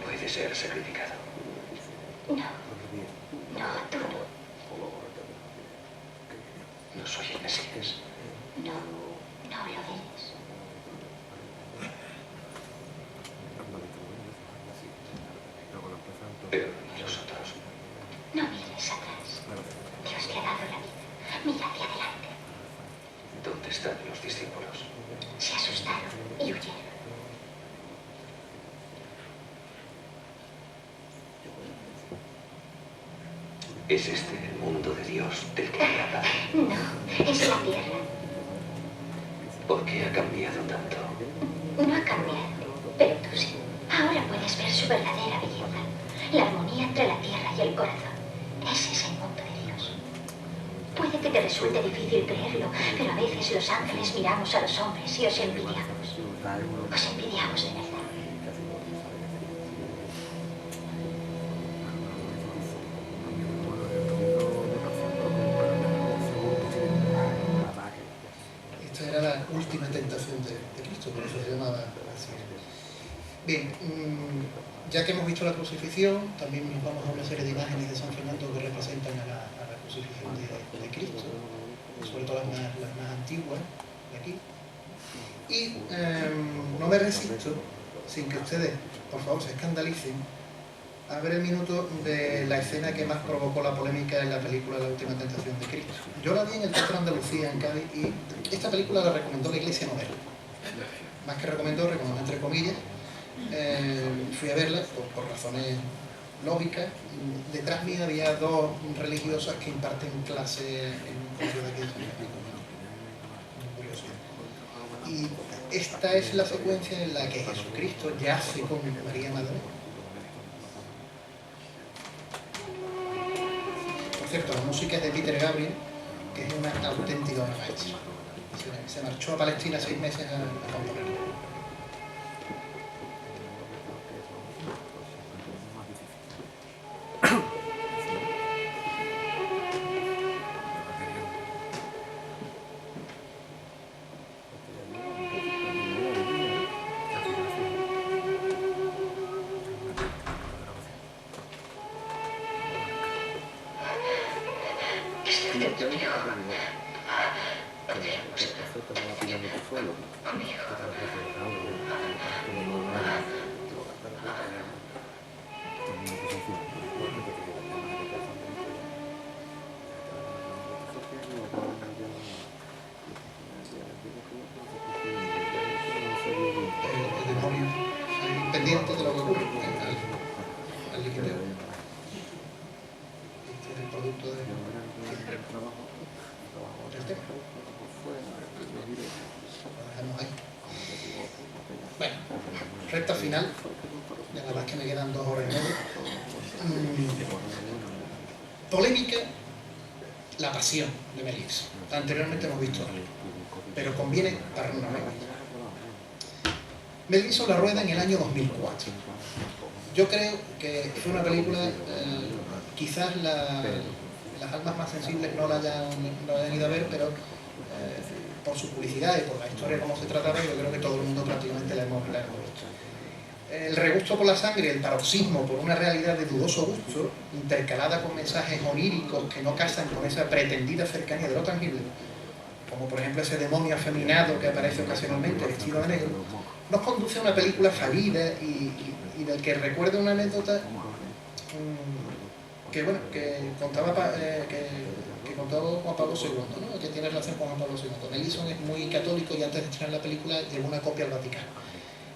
Puede ser sacrificado. No. No, tú no. No soy el Mesías. No, no lo eres. Pero ¿y los otros? No mires atrás. Dios te ha dado la vida. Mira hacia adelante. ¿Dónde están los discípulos? Se asustaron y huyeron. ¿Es este el mundo de Dios del que me habla? No, es la tierra. ¿Por qué ha cambiado tanto? No ha cambiado, pero tú sí. Ahora puedes ver su verdadera belleza. La armonía entre la tierra y el corazón. Ese es el mundo de Dios. Puede que te resulte difícil creerlo, pero a veces los ángeles miramos a los hombres y os envidiamos. Os envidiamos de verdad. Esta era la última tentación de Cristo, por eso se llamaba así. Bien, ya que hemos visto la crucifixión, también nos vamos a una serie de imágenes de San Fernando que representan a la crucifixión de Cristo, sobre todo las más antiguas de aquí. Y no me resisto, sin que ustedes, por favor, se escandalicen, a ver el minuto de la escena que más provocó la polémica en la película La última tentación de Cristo. Yo la vi en el Teatro Andalucía, en Cádiz, y esta película la recomendó la Iglesia Novela. Más que recomendó entre comillas. Fui a verla por razones lógicas. Detrás mía había dos religiosas que imparten clase en un colegio de aquí. Y esta es la secuencia en la que Jesucristo yace con María Magdalena. Por cierto, la música es de Peter Gabriel, que es una auténtica obra maestra. Se marchó a Palestina 6 meses a componerla. El demonio pendiente de lo que ocurre al líquido. Este es el producto del tema. Lo dejamos ahí. Bueno, recta final. Ya la verdad es que me quedan 2 horas y media. Polémica, la pasión de Mel Gibson. Anteriormente hemos visto algo, pero conviene para una nueva. Mel Gibson la rueda en el año 2004. Yo creo que fue una película, quizás las almas más sensibles no la hayan ido a ver, pero por su publicidad y por la historia como se trataba, yo creo que todo el mundo prácticamente la hemos visto. El regusto por la sangre, el paroxismo por una realidad de dudoso gusto, intercalada con mensajes oníricos que no casan con esa pretendida cercanía de lo tangible, como por ejemplo ese demonio afeminado que aparece ocasionalmente vestido de negro, nos conduce a una película fallida y del que recuerdo una anécdota que contaba que contó Juan Pablo II, ¿no? Que tiene relación con Juan Pablo II. Nelson es muy católico y antes de estrenar la película llevó una copia al Vaticano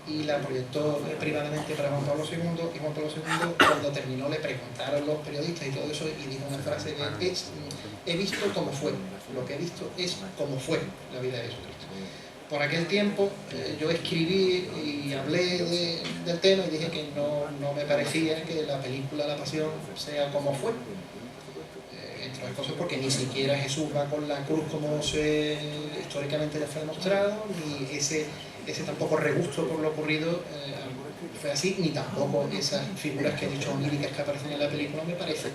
y la proyectó privadamente para Juan Pablo II, y Juan Pablo II cuando terminó le preguntaron los periodistas y todo eso y dijo una frase que es: he visto cómo fue, lo que he visto es cómo fue la vida de Jesucristo. Por aquel tiempo yo escribí y hablé del tema y dije que no me parecía que la película La Pasión sea como fue, entre otras cosas porque ni siquiera Jesús va con la cruz como históricamente ya fue demostrado, ni ese tampoco regusto por lo ocurrido fue así, ni tampoco esas figuras que he dicho oníricas que aparecen en la película me parece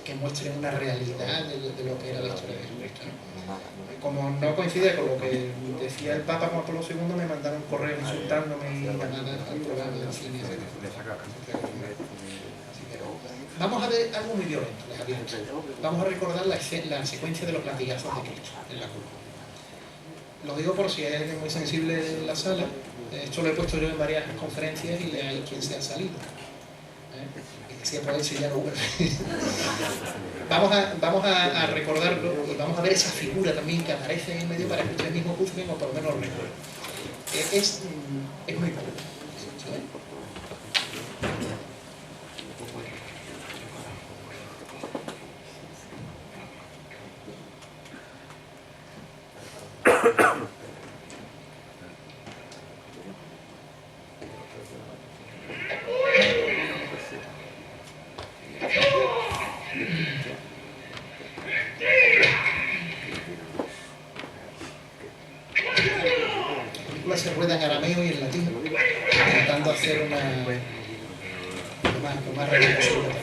que muestren una realidad de lo que era la historia de Jesucristo, ¿no? Como no coincide con lo que decía el Papa Juan Pablo II, me mandaron un correo insultándome y llamadas al programa del cine, etc. Vamos a ver algo muy violento, les advierto. Vamos a recordar la secuencia de los latigazos de Cristo en la cruz. Lo digo por si hay alguien muy sensible en la sala. Esto lo he puesto yo en varias conferencias y hay quien se ha salido. Si puede ser ya no. Vamos a recordarlo y vamos a ver esa figura también que aparece en medio para que ustedes mismos juzguen o por lo menos lo recuerden. Es muy poco. Se rueda en arameo y en latino, intentando hacer lo más real posible.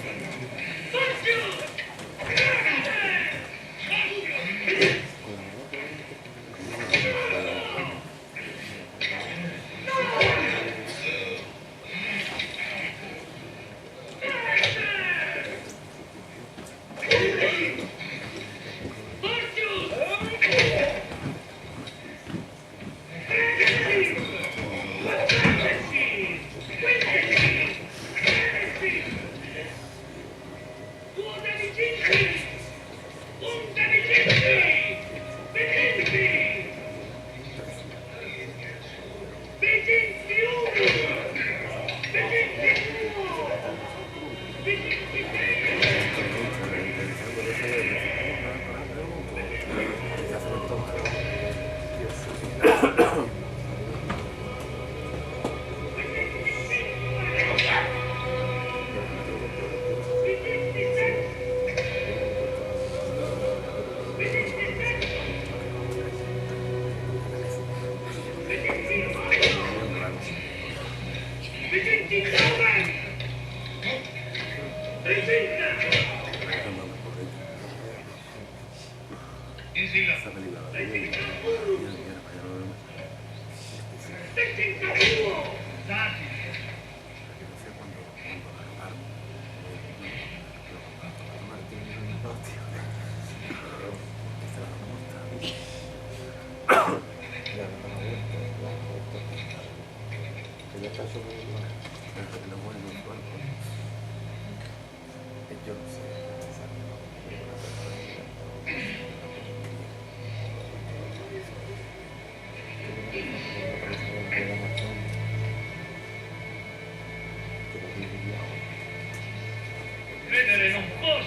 Credere non posso!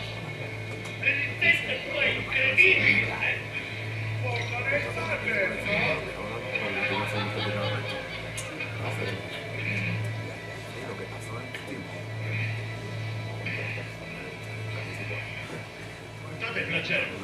Resistente tua incredibile! Fortalezza adesso! Contate il flagello!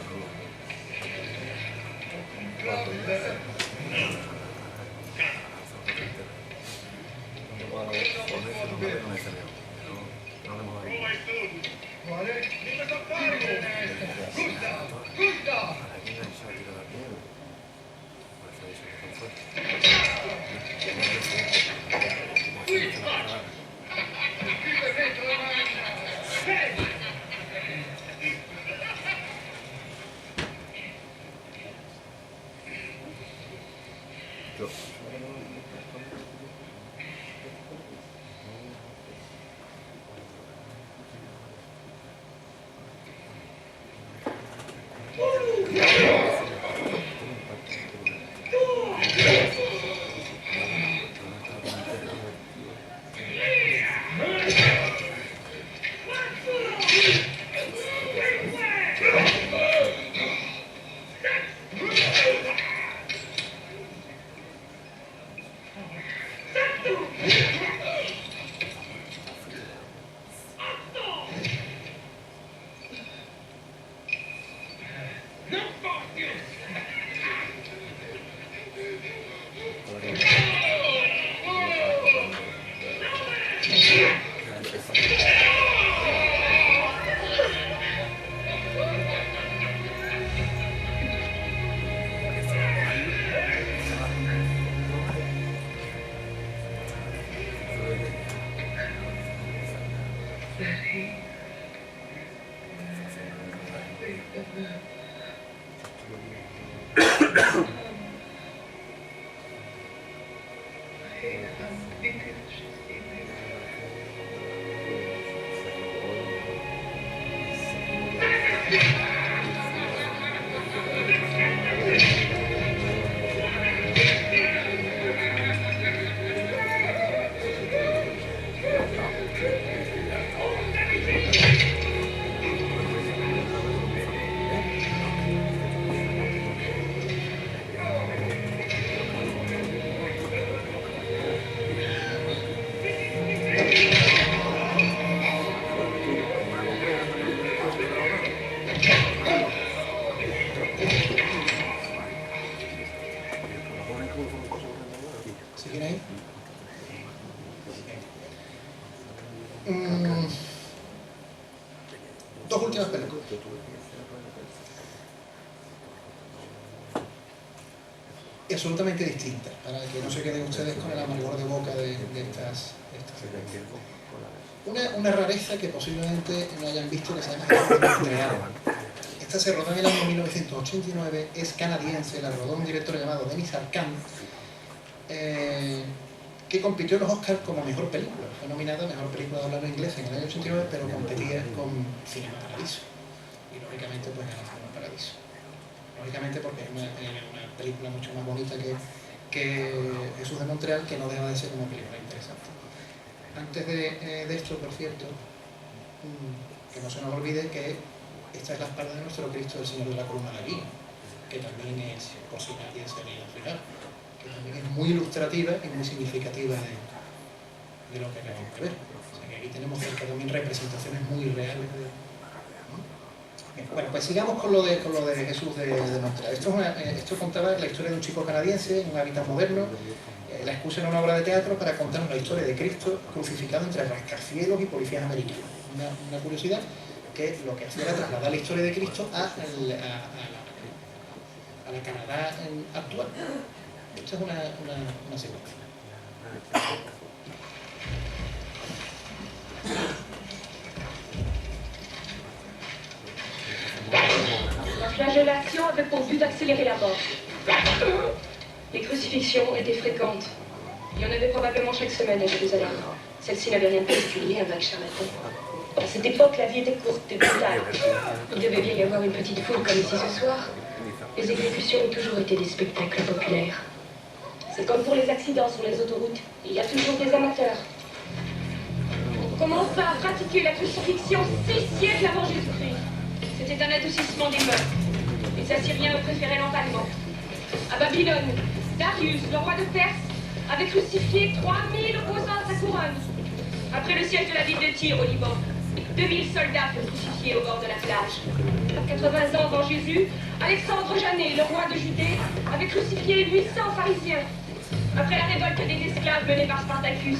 ¿Siguen ahí? Dos últimas películas. Y absolutamente distintas, para que no se queden ustedes con el amargor de boca de estas películas. Una rareza que posiblemente no hayan visto, que se llama Montreal. Esta se rodó en el año 1989, es canadiense, la rodó un director llamado Denis Arcand, que compitió en los Oscars como mejor película. Fue nominada a mejor película de habla no inglesa en el año 89, pero competía con Cinema Paradiso. Y lógicamente pues ganó Cinema Paradiso. Lógicamente porque es una película mucho más bonita que Jesús de Montreal, que no deja de ser una película interesante. Antes de esto, por cierto, que no se nos olvide que esta es la espalda de nuestro Cristo, el Señor de la Columna de Guía, que también es, por si nadie se había fijado, que también es muy ilustrativa y muy significativa de lo que acabamos de ver. O sea que aquí tenemos cerca también representaciones muy reales Bueno, pues sigamos con lo de Jesús de Montreal. Esto contaba la historia de un chico canadiense en un hábitat moderno. La excusa era una obra de teatro para contar la historia de Cristo crucificado entre rascacielos y policías americanos. Una curiosidad que lo que hacía era trasladar la historia de Cristo a la Canadá actual. Esta es una secuencia. La flagellation avait pour but d'accélérer la mort. Les crucifixions étaient fréquentes. Il y en avait probablement chaque semaine à Jérusalem. Celle-ci n'avait rien de particulier, un vague charlatan. À cette époque, la vie était courte et brutale. Il devait bien y avoir une petite foule comme ici ce soir. Les exécutions ont toujours été des spectacles populaires. C'est comme pour les accidents sur les autoroutes. Il y a toujours des amateurs. On commença à pratiquer la crucifixion 6 siècles avant Jésus-Christ. C'était un adoucissement des mœurs. Les Assyriens le préféraient l'empalement. À Babylone, Darius, le roi de Perse, avait crucifié 3000 opposants à sa couronne. Après le siège de la ville de Tyr au Liban, 2000 soldats furent crucifiés au bord de la plage. 80 ans avant Jésus, Alexandre Janet, le roi de Judée, avait crucifié 800 pharisiens. Après la révolte des esclaves menée par Spartacus,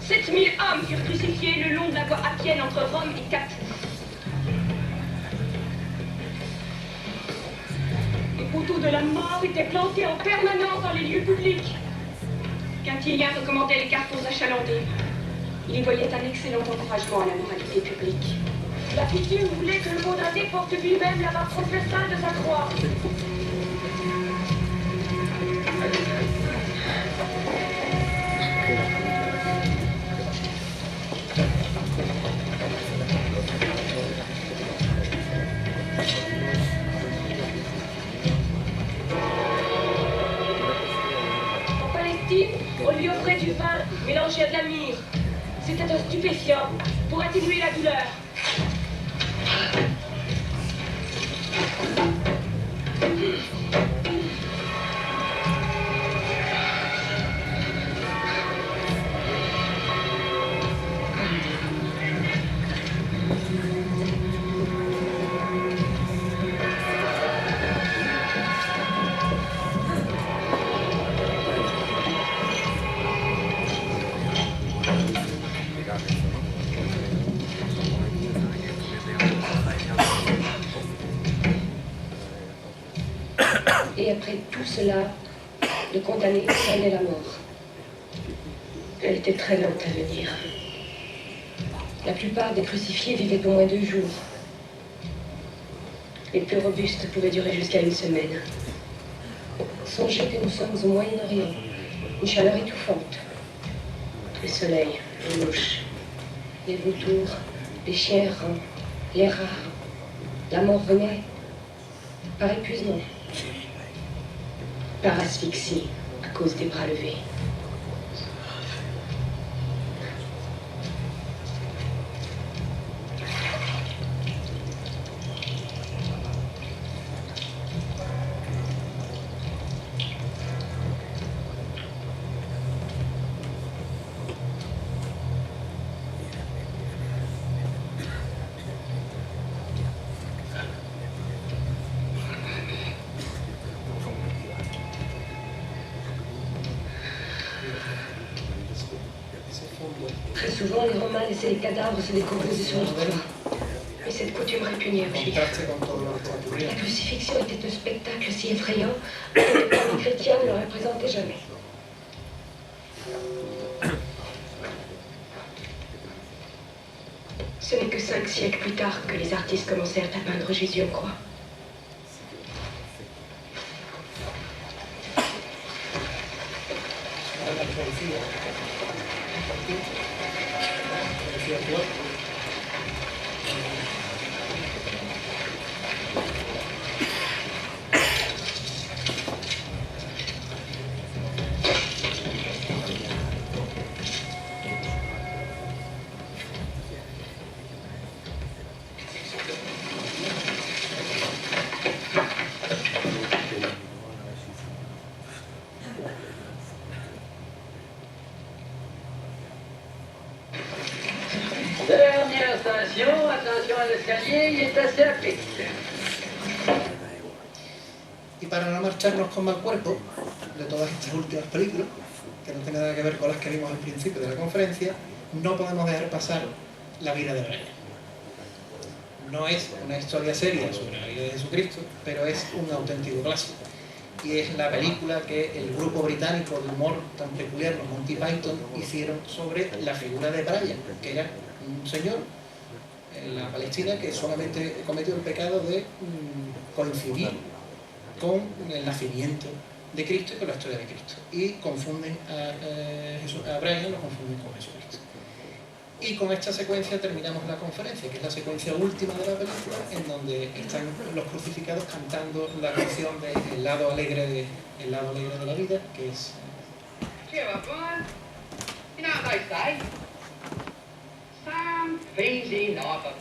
7000 hommes furent crucifiés le long de la voie appienne entre Rome et Capoue. Les poteaux de la mort étaient plantés en permanence dans les lieux publics. Quintilien recommandait les cartons achalandés. Il y voyait un excellent encouragement à la moralité publique. La pitié voulait que le condamné porte lui-même la barre transversale de sa croix. En Palestine, on lui offrait du vin mélangé à de la myrrhe. C'était un stupéfiant pour atténuer la douleur. Et après tout cela, le condamné craignait la mort. Elle était très lente à venir. La plupart des crucifiés vivaient au moins 2 jours. Les plus robustes pouvaient durer jusqu'à 1 semaine. Songez que nous sommes au Moyen-Orient, une chaleur étouffante. Le soleil, les mouches, les vautours, les chiens errants, les rats. La mort venait par épuisement, par asphyxie à cause des bras levés. Très souvent, les Romains laissaient les cadavres se décomposer sur leur toit. Mais cette coutume répugnait aux Juifs. La crucifixion était un spectacle si effrayant que les chrétiens ne le représentaient jamais. Ce n'est que 5 siècles plus tard que les artistes commencèrent à peindre Jésus en croix. Dernière station, attention al escalier y está a pic. Y para no marcharnos con mal cuerpo de todas estas últimas películas, que no tienen nada que ver con las que vimos al principio de la conferencia, no podemos dejar pasar la vida de Brian. No es una historia seria sobre la vida de Jesucristo, pero es un auténtico clásico. Y es la película que el grupo británico de humor tan peculiar, los Monty Python, hicieron sobre la figura de Brian, que era un señor en la Palestina que solamente cometió el pecado de coincidir con el nacimiento de Cristo y con la historia de Cristo. Y confunden a Brian, lo confunden con Jesucristo. Y con esta secuencia terminamos la conferencia, que es la secuencia última de la película, en donde están los crucificados cantando la canción de El lado alegre de la vida, que es... Cheer up, Brian. You know what they say? Some things in life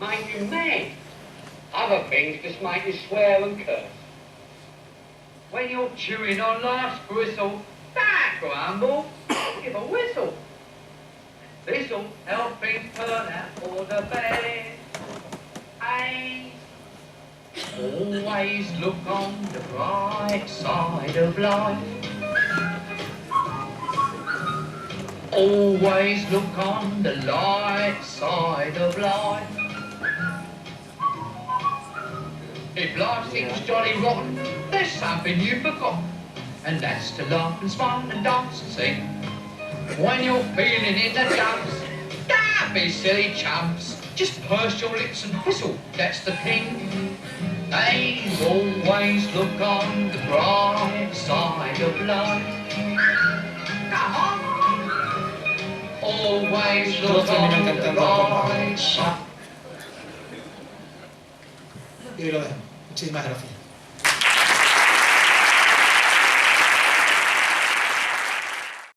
make you mad. Other things just make you swear and curse. When you're chewing on life's gristle, don't grumble, give a whistle. This'll help things turn out for the best. Hey, always look on the bright side of life. Always look on the light side of life. If life seems jolly rotten, there's something you forgot, and that's to laugh and smile and dance and sing. When you're feeling in the dumps, don't be silly chumps. Just purse your lips and whistle, that's the thing. They always look on the bright side of life. Come on! Always look on the bright side. Y lo dejamos. Muchísimas gracias.